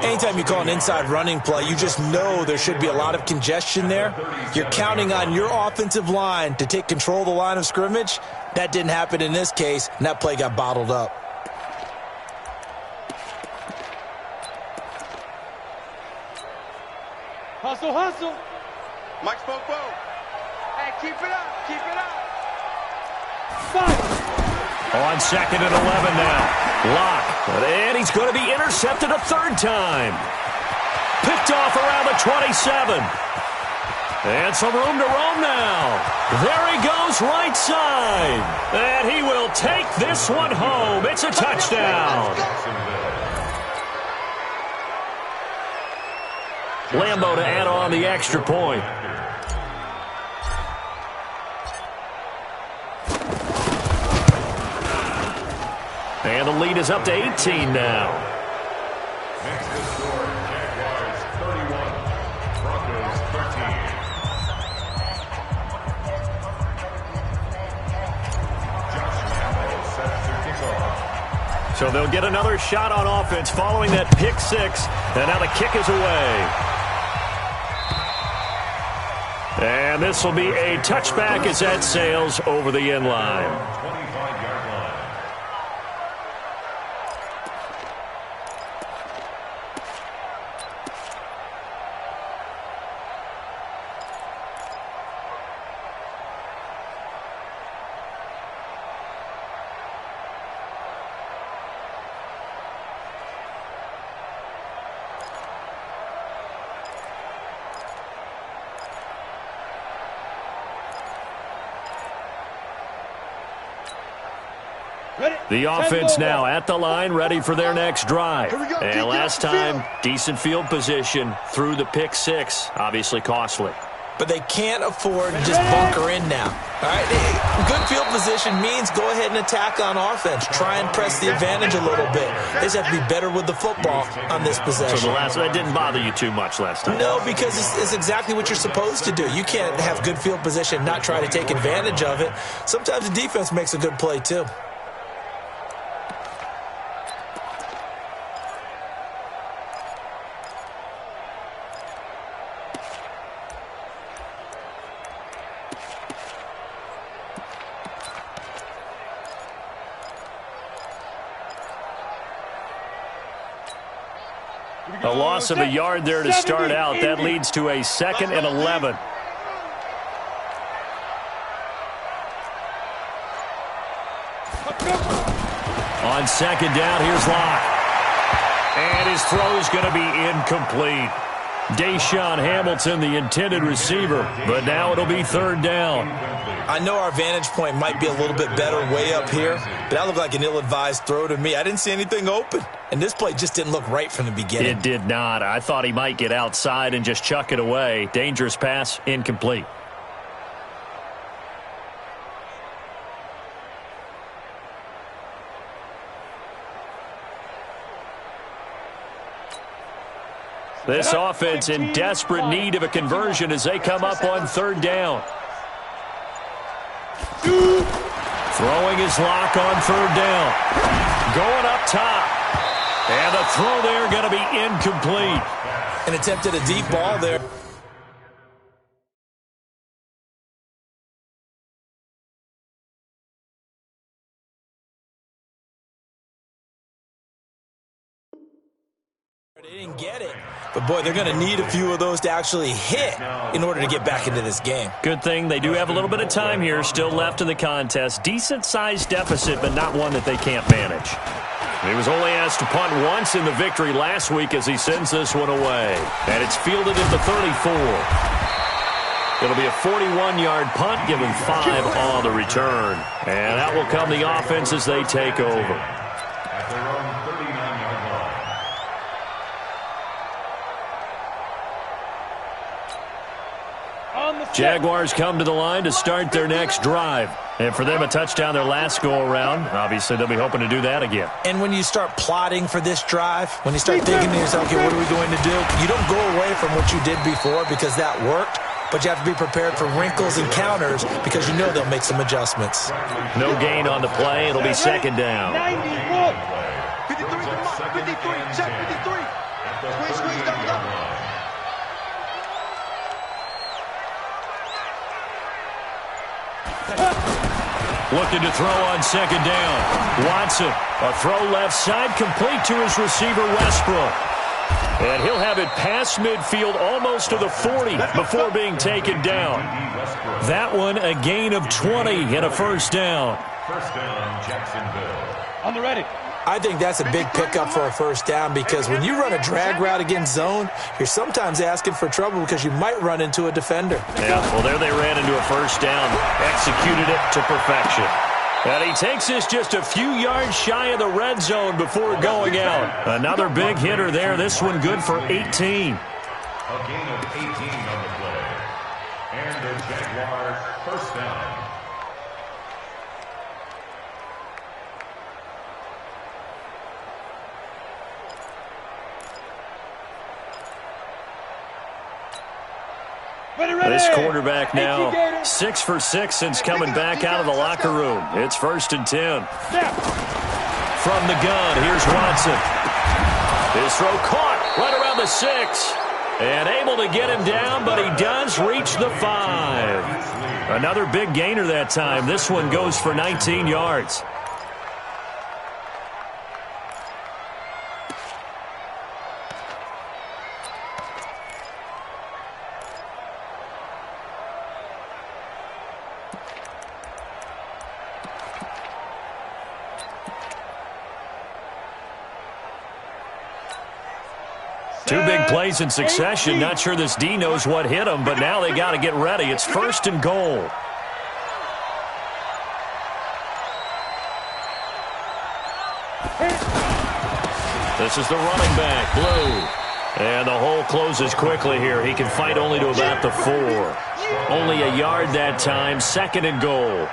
Anytime you call an inside running play, you just know there should be a lot of congestion there. You're counting on your offensive line to take control of the line of scrimmage. That didn't happen in this case, and that play got bottled up. Hustle, hustle. Mike spoke well. Hey, keep it up, keep it up. Five. On 2nd and 11 now. Locke. And he's going to be intercepted a 3rd time. Picked off around the 27. And some room to roam now. There he goes right side. And he will take this one home. It's a touchdown. Lambo to add on the extra point. And the lead is up to 18 now. Next to score, Jaguars 31, Broncos 13. Josh Lambo sets the kickoff. So they'll get another shot on offense following that pick 6. And now the kick is away. And this will be a touchback as that sails over the end line. 25-yard line. The offense now at the line, ready for their next drive. And last time, decent field position through the pick 6. Obviously costly. But they can't afford to just bunker in now. All right, good field position means go ahead and attack on offense. Try and press the advantage a little bit. They just have to be better with the football on this possession. So that didn't bother you too much last time? No, because it's exactly what you're supposed to do. You can't have good field position and not try to take advantage of it. Sometimes the defense makes a good play too. A loss of a yard there to start out. That leads to a 2nd and 11. On 2nd down, here's Locke. And his throw is going to be incomplete. Deshaun Hamilton, the intended receiver, but now it'll be 3rd down. I know our vantage point might be a little bit better way up here, but that looked like an ill-advised throw to me. I didn't see anything open, and this play just didn't look right from the beginning. It did not. I thought he might get outside and just chuck it away. Dangerous pass, incomplete. This offense in desperate need of a conversion as they come up on 3rd down. Throwing his Locke on 3rd down. Going up top. And the throw there going to be incomplete. An attempt at a deep ball there. They didn't get it, but boy, they're going to need a few of those to actually hit in order to get back into this game. Good thing they do have a little bit of time here still left in the contest. Decent-sized deficit, but not one that they can't manage. He was only asked to punt once in the victory last week as he sends this one away. And it's fielded at the 34. It'll be a 41-yard punt, giving 5 on the return. And that will come the offense as they take over. At their own 39-yard line. Jaguars come to the line to start their next drive. And for them, a touchdown their last go-around. Obviously, they'll be hoping to do that again. And when you start plotting for this drive, when you start thinking to yourself, okay, what are we going to do? You don't go away from what you did before because that worked, but you have to be prepared for wrinkles and counters because you know they'll make some adjustments. No gain on the play. It'll be second down. 91. 53, check 53. Squeeze, double. Looking to throw on second down. Watson, a throw left side, complete to his receiver, Westbrook. And he'll have it past midfield, almost to the 40 before being taken down. That one, a gain of 20 and a first down. First down, Jacksonville. On the ready. I think that's a big pickup for a first down because when you run a drag route against zone, you're sometimes asking for trouble because you might run into a defender. Yeah, well, there they ran into a first down, executed it to perfection. And he takes this just a few yards shy of the red zone before going out. Another big hitter there. This one good for 18. A gain of 18 on the play. And the Jaguars first down. This quarterback now 6 for 6 since coming back out of the locker room. It's first and 10. From the gun, here's Watson. His throw caught right around the 6. And able to get him down, but he does reach the 5. Another big gainer that time. This one goes for 19 yards. Two big plays in succession. Not sure this D knows what hit him, but now they got to get ready. It's first and goal. This is the running back, Blue. And the hole closes quickly here. He can fight only to about the 4. Only a yard that time. Second and goal.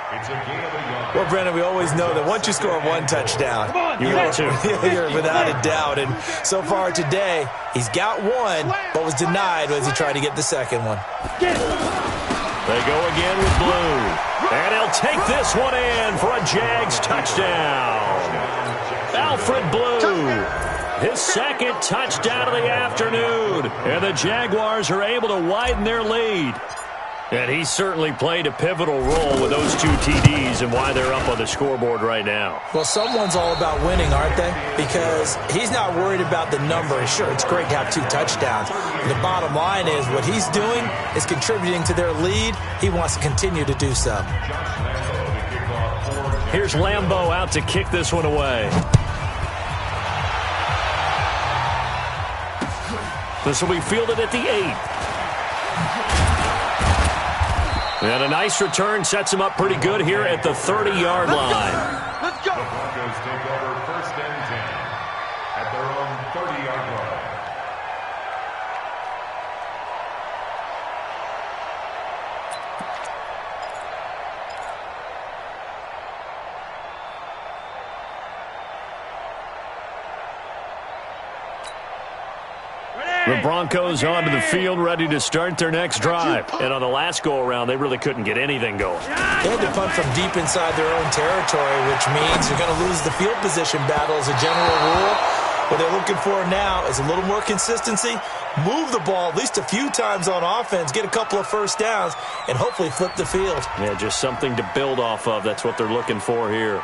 Well, Brendan, we always know that once you score one touchdown, you're without a doubt. And so far today, he's got one, but was denied as he tried to get the second one. They go again with Blue. And he'll take this one in for a Jags touchdown. Alfred Blue, his second touchdown of the afternoon. And the Jaguars are able to widen their lead. And he certainly played a pivotal role with those 2 TDs and why they're up on the scoreboard right now. Well, someone's all about winning, aren't they? Because he's not worried about the number. Sure, it's great to have 2 touchdowns. The bottom line is what he's doing is contributing to their lead. He wants to continue to do so. Here's Lambeau out to kick this one away. This will be fielded at the 8. And a nice return sets him up pretty good here at the 30-yard line. Let's go. The Broncos take over first and 10 at their own 30-yard line. The Broncos onto the field, ready to start their next drive. And on the last go-around, they really couldn't get anything going. They had to punt from deep inside their own territory, which means you're going to lose the field position battle as a general rule. What they're looking for now is a little more consistency, move the ball at least a few times on offense, get a couple of first downs, and hopefully flip the field. Yeah, just something to build off of. That's what they're looking for here.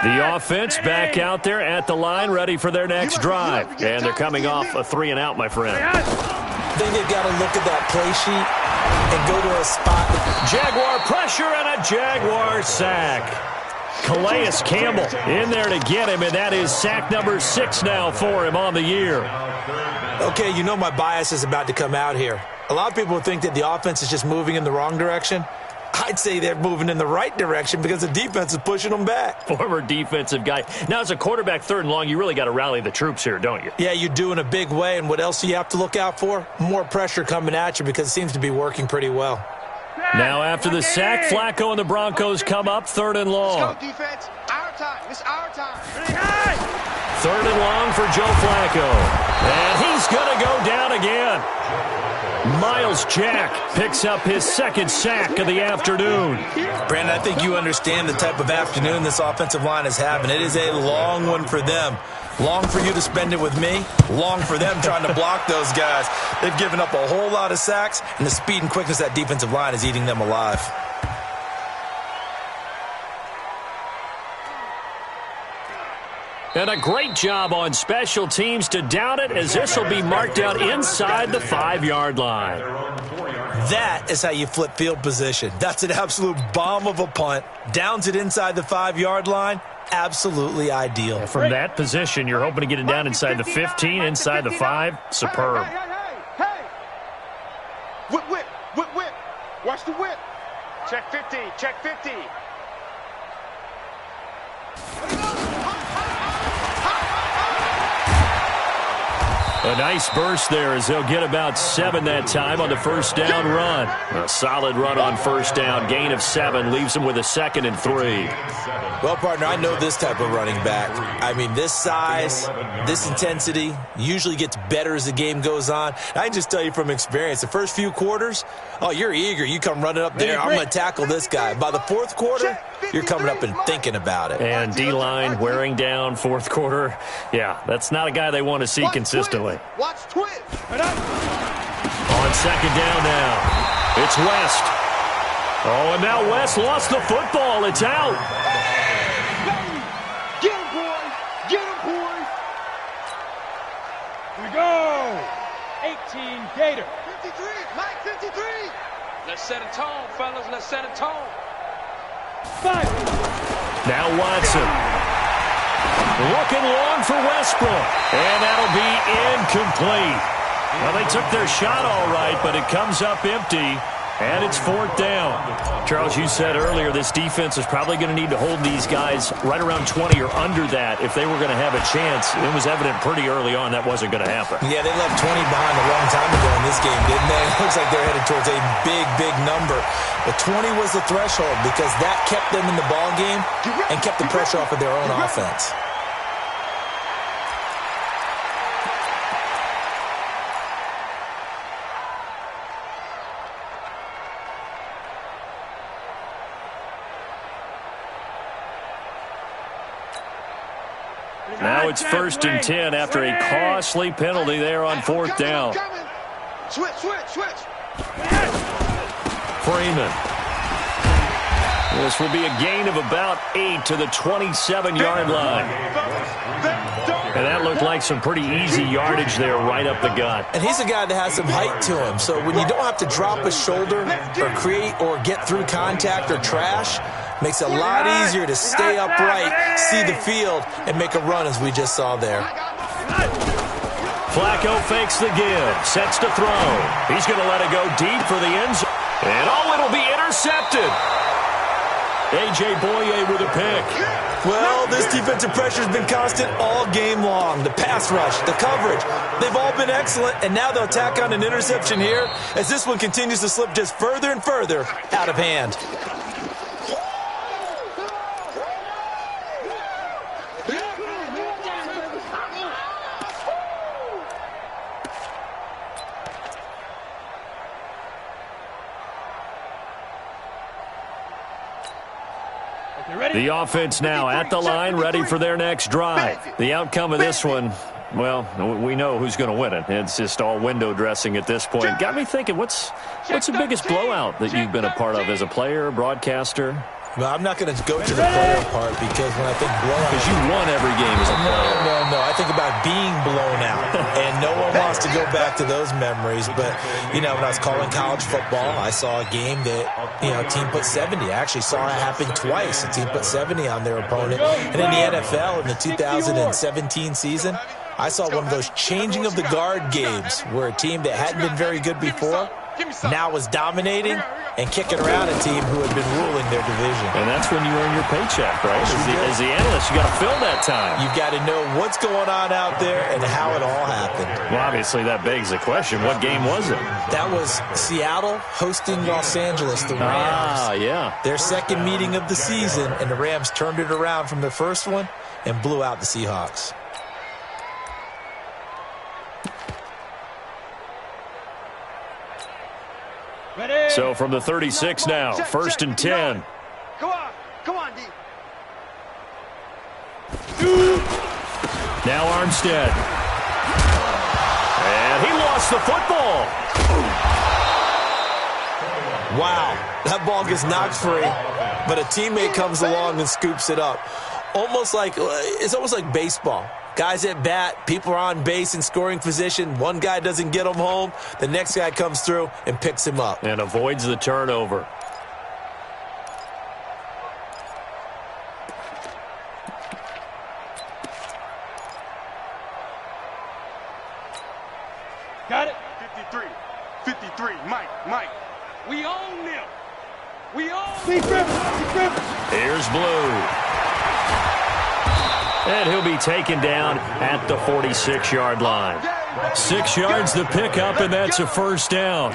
The offense back out there at the line, ready for their next drive. And they're coming off a 3-and-out, my friend. I think they've got to look at that play sheet and go to a spot. Jaguar pressure and a Jaguar sack. Calais Campbell in there to get him, and that is sack number 6 now for him on the year. Okay, you know my bias is about to come out here. A lot of people think that the offense is just moving in the wrong direction. I'd say they're moving in the right direction because the defense is pushing them back. Former defensive guy. Now, as a quarterback, 3rd and long, you really got to rally the troops here, don't you? Yeah, you do in a big way. And what else do you have to look out for? More pressure coming at you because it seems to be working pretty well. Now, after the sack, Flacco and the Broncos come up 3rd and long. Let's go, defense. Our time. It's our time. 3rd and long for Joe Flacco. And he's going to go down again. Miles Jack picks up his 2nd sack of the afternoon. Brandon, I think you understand the type of afternoon this offensive line is having. It is a long one for them. Long for you to spend it with me. Long for them trying to block those guys. They've given up a whole lot of sacks, and the speed and quickness of that defensive line is eating them alive. And a great job on special teams to down it, as this will be marked out inside the 5-yard line. That is how you flip field position. That's an absolute bomb of a punt. Downs it inside the 5-yard line. Absolutely ideal. From that position, you're hoping to get it down inside the 15, inside the 5. Superb. Hey. Whip, whip, whip, whip. Watch the whip. Check 50, check 50. A nice burst there as they'll get about 7 that time on the 1st down run. A solid run on 1st down. Gain of 7 leaves them with a 2nd and 3. Well, partner, I know this type of running back. I mean, this size, this intensity usually gets better as the game goes on. I can just tell you from experience, the first few quarters, oh, you're eager. You come running up there. I'm going to tackle this guy. By the 4th quarter, you're coming up and thinking about it. And D-line wearing down 4th quarter. Yeah, that's not a guy they want to see consistently. Watch twist. On 2nd down now, it's West. Oh, and now West lost the football. It's out. Get him, boys. Get him, boys. Here we go. 18 Gator. 53. Mike, 53. Let's set a tone, fellas. Let's set a tone. 5. Now Watson. Looking long for Westbrook. And that'll be incomplete. Well, they took their shot all right, but it comes up empty. And it's 4th down. Charles, you said earlier this defense is probably going to need to hold these guys right around 20 or under that if they were going to have a chance. It was evident pretty early on that wasn't going to happen. Yeah, they left 20 behind a long time ago in this game, didn't they? It looks like they're headed towards a big, big number. But 20 was the threshold because that kept them in the ball game and kept the pressure off of their own offense. Now it's 1st and 10 after a costly penalty there on 4th down. Switch. Freeman. This will be a gain of about 8 to the 27-yard line. And that looked like some pretty easy yardage there right up the gut. And he's a guy that has some height to him. So when you don't have to drop a shoulder or create or get through contact or trash, makes it a lot easier to stay upright, see the field, and make a run as we just saw there. Flacco fakes the give, sets to throw. He's going to let it go deep for the end zone. And it'll be intercepted. A.J. Boye with a pick. Well, this defensive pressure has been constant all game long. The pass rush, the coverage, they've all been excellent, and now they'll tack on an interception here as this one continues to slip just further and further out of hand. The offense now at the line, ready for their next drive. The outcome of this one, well, we know who's going to win it. It's just all window dressing at this point. Got me thinking, what's the biggest blowout that you've been a part of as a player, broadcaster? Well, I'm not going to go to the player part because when I think blowout... Because you won every game as a player. No. I think about being blown out. And no one wants to go back to those memories. But, when I was calling college football, I saw a game that, a team put 70. I actually saw it happen twice. A team put 70 on their opponent. And in the NFL, in the 2017 season, I saw one of those changing of the guard games where a team that hadn't been very good before now was dominating and kicking around a team who had been ruling their division. And that's when you earn your paycheck, right? As the analyst, you got to fill that time. You've got to know what's going on out there and how it all happened. Well, obviously, that begs the question, what game was it? That was Seattle hosting Los Angeles, the Rams. Yeah. Their second meeting of the season, and the Rams turned it around from the first one and blew out the Seahawks. So from the 36 now, first and 10. Come on, D. Now Armstead. And he lost the football. Wow, that ball gets knocked free, but a teammate comes along and scoops it up. It's almost like baseball. Guys at bat, people are on base in scoring position. One guy doesn't get him home. The next guy comes through and picks him up. And avoids the turnover. Got it. 53, Mike. We own them. We own them. Here's Blue. And he'll be taken down at the 46-yard line. 6 yards the pickup, and that's a first down.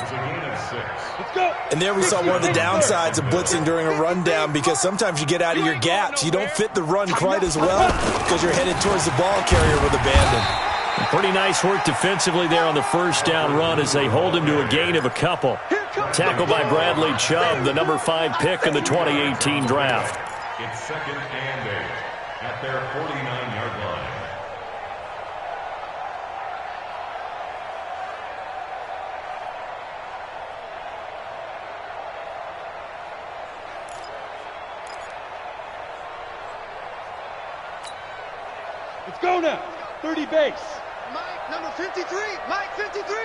And there we saw one of the downsides of blitzing during a rundown because sometimes you get out of your gaps. You don't fit the run quite as well because you're headed towards the ball carrier with abandon. Pretty nice work defensively there on the first down run as they hold him to a gain of a couple. Tackled by Bradley Chubb, the number 5 pick in the 2018 draft. It's second and 8 at their 49-yard line. Let's go now. 30 base. Mike, number 53. Mike, 53.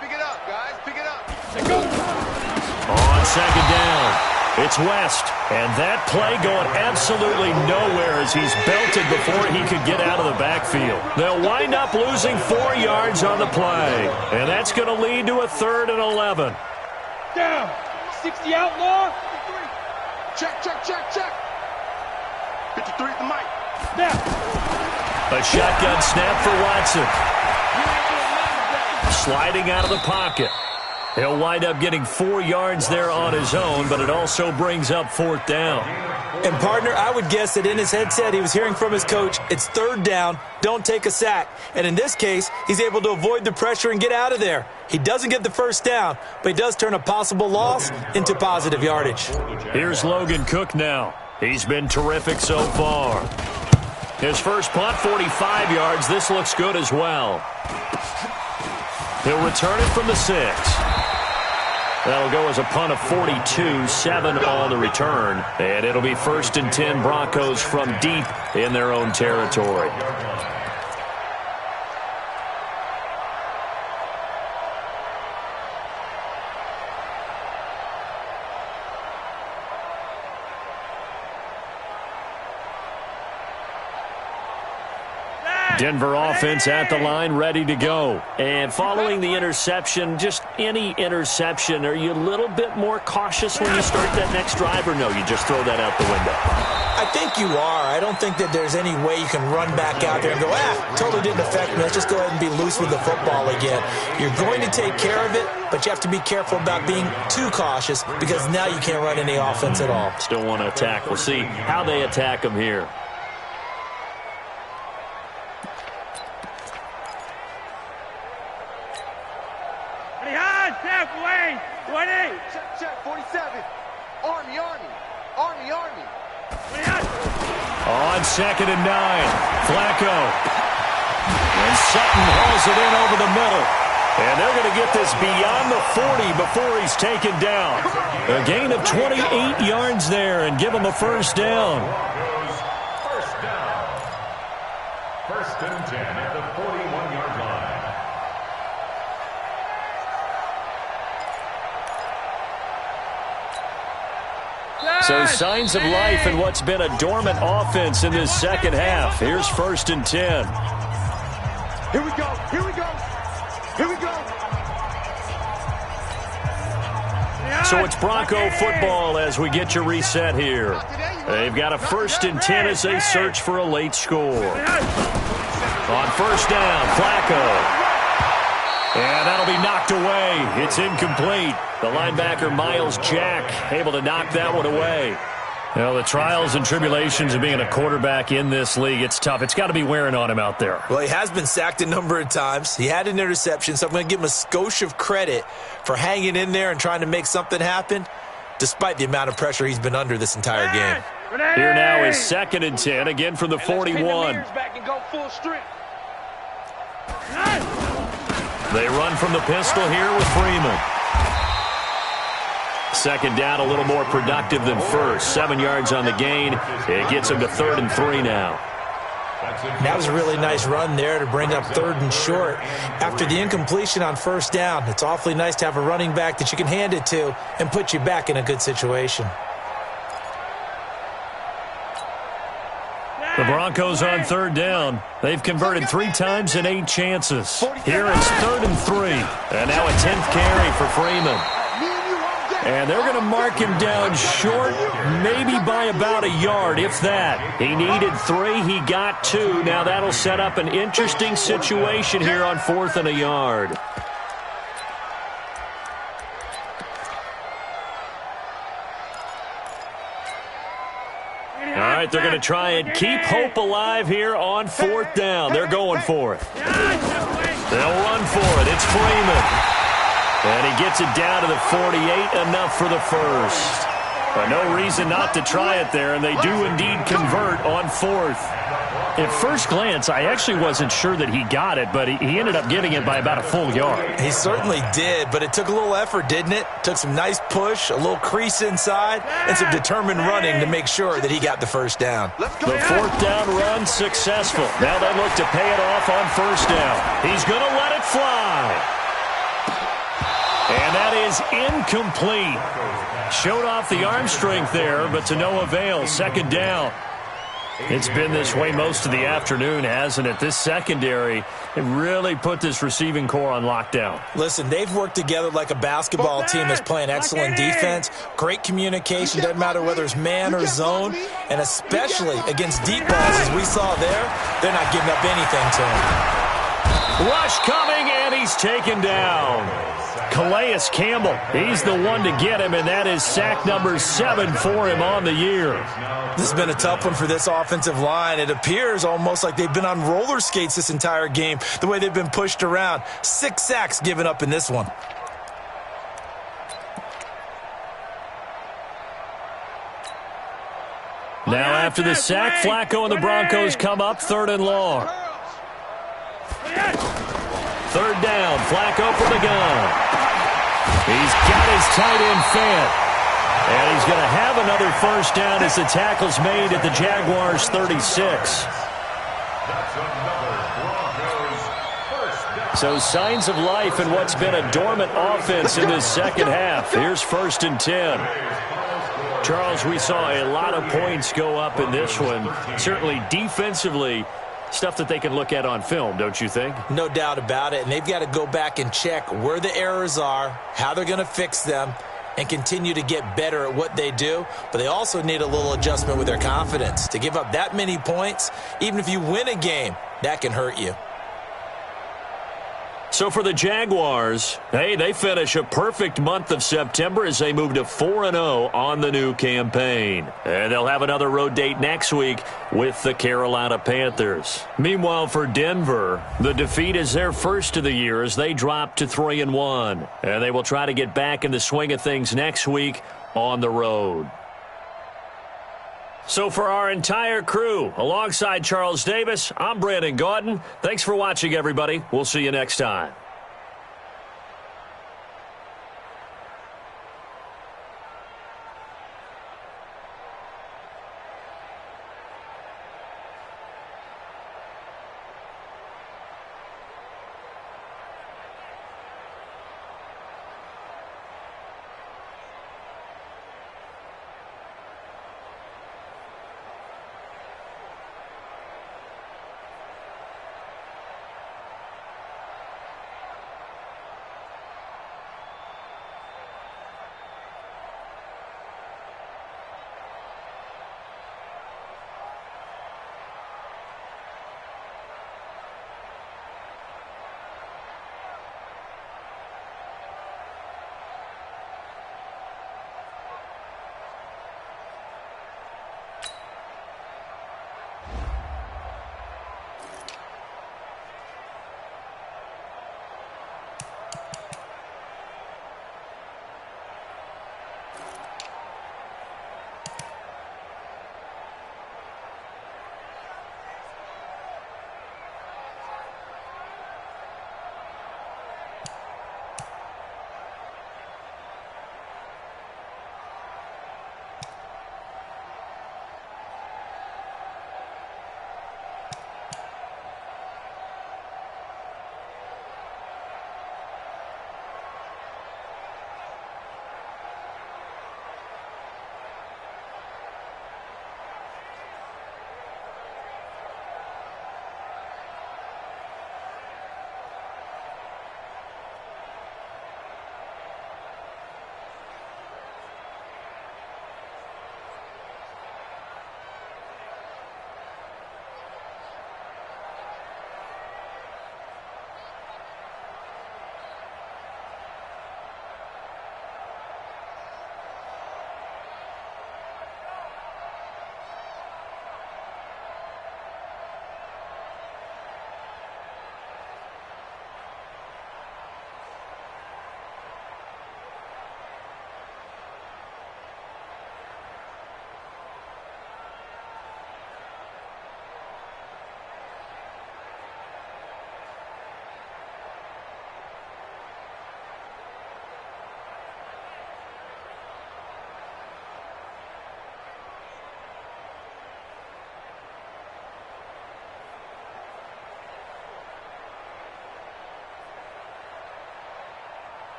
Pick it up, guys. Pick it up. Let's go. On second down. It's West, and that play going absolutely nowhere as he's belted before he could get out of the backfield. They'll wind up losing 4 yards on the play, and that's going to lead to a 3rd and 11. Down. 60 outlaw. 53. Check. 53 at the mic. Now. A shotgun snap for Watson. Sliding out of the pocket. He'll wind up getting 4 yards there on his own, but it also brings up 4th down. And, partner, I would guess that in his headset he was hearing from his coach, it's 3rd down, don't take a sack. And in this case, he's able to avoid the pressure and get out of there. He doesn't get the first down, but he does turn a possible loss into positive yardage. Here's Logan Cook now. He's been terrific so far. His first punt, 45 yards. This looks good as well. He'll return it from the 6. That'll go as a punt of 42, 7 on the return. And it'll be 1st and 10 Broncos from deep in their own territory. Denver offense at the line, ready to go. And following the interception, just any interception, are you a little bit more cautious when you start that next drive, or no, you just throw that out the window? I think you are. I don't think that there's any way you can run back out there and go, totally didn't affect me. Let's just go ahead and be loose with the football again. You're going to take care of it, but you have to be careful about being too cautious because now you can't run any offense at all. Still want to attack. We'll see how they attack him here. Halfway, 20. Check, 47. Army. On 2nd and 9, Flacco. And Sutton hauls it in over the middle. And they're going to get this beyond the 40 before he's taken down. A gain of 28 yards there and give him a first down. First down. First and 10 at the 41-yard line. So signs of life in what's been a dormant offense in this second half. Here's first and 10. Here we go. Here we go. Here we go. So it's Bronco football as we get your reset here. They've got a first and 10 as they search for a late score. On first down, Flacco. And that'll be knocked away. It's incomplete. The linebacker, Miles Jack, able to knock that one away. Well, the trials and tribulations of being a quarterback in this league, it's tough. It's got to be wearing on him out there. Well, he has been sacked a number of times. He had an interception, so I'm going to give him a skosh of credit for hanging in there and trying to make something happen, despite the amount of pressure he's been under this entire game. Here now is second and 10, again from the 41. They run from the pistol here with Freeman. Second down, a little more productive than first. 7 yards on the gain. It gets him to 3rd and 3 now. That was a really nice run there to bring up 3rd and short. After the incompletion on first down, it's awfully nice to have a running back that you can hand it to and put you back in a good situation. The Broncos on 3rd down. They've converted 3 times in 8 chances. Here it's 3rd and 3. And now a 10th carry for Freeman. And they're going to mark him down short, maybe by about a yard, if that. He needed 3. He got 2. Now that'll set up an interesting situation here on 4th and a yard. All right, they're going to try and keep hope alive here on 4th down. They're going for it. They'll run for it. It's Freeman. And he gets it down to the 48, enough for the first. But no reason not to try it there, and they do indeed convert on 4th. At first glance, I actually wasn't sure that he got it, but he ended up getting it by about a full yard. He certainly did, but it took a little effort, didn't it? Took some nice push, a little crease inside, and some determined running to make sure that he got the first down. The 4th down run successful. Now they look to pay it off on first down. He's going to let it fly. And that is incomplete. Showed off the arm strength there, but to no avail. Second down. It's been this way most of the afternoon, hasn't it? This secondary, it really put this receiving core on lockdown. Listen, they've worked together like a basketball team that's playing excellent defense. Great communication, doesn't matter whether it's man or zone. And especially against deep balls, as we saw there, they're not giving up anything to him. Rush coming, and he's taken down. Calais Campbell, he's the one to get him, and that is sack number 7 for him on the year. This has been a tough one for this offensive line. It appears almost like they've been on roller skates this entire game, the way they've been pushed around. 6 sacks given up in this one. Now after the sack, Flacco and the Broncos come up 3rd and long. 3rd down, Flacco from the gun. He's got his tight end fed. And he's going to have another first down as the tackle's made at the Jaguars' 36. So signs of life in what's been a dormant offense in this second half. Here's 1st and 10. Charles, we saw a lot of points go up in this one. Certainly defensively, stuff that they can look at on film, don't you think? No doubt about it. And they've got to go back and check where the errors are, how they're going to fix them, and continue to get better at what they do. But they also need a little adjustment with their confidence. To give up that many points, even if you win a game, that can hurt you. So for the Jaguars, hey, they finish a perfect month of September as they move to 4-0 on the new campaign. And they'll have another road date next week with the Carolina Panthers. Meanwhile, for Denver, the defeat is their first of the year as they drop to 3-1. And they will try to get back in the swing of things next week on the road. So for our entire crew, alongside Charles Davis, I'm Brandon Gaudin. Thanks for watching, everybody. We'll see you next time.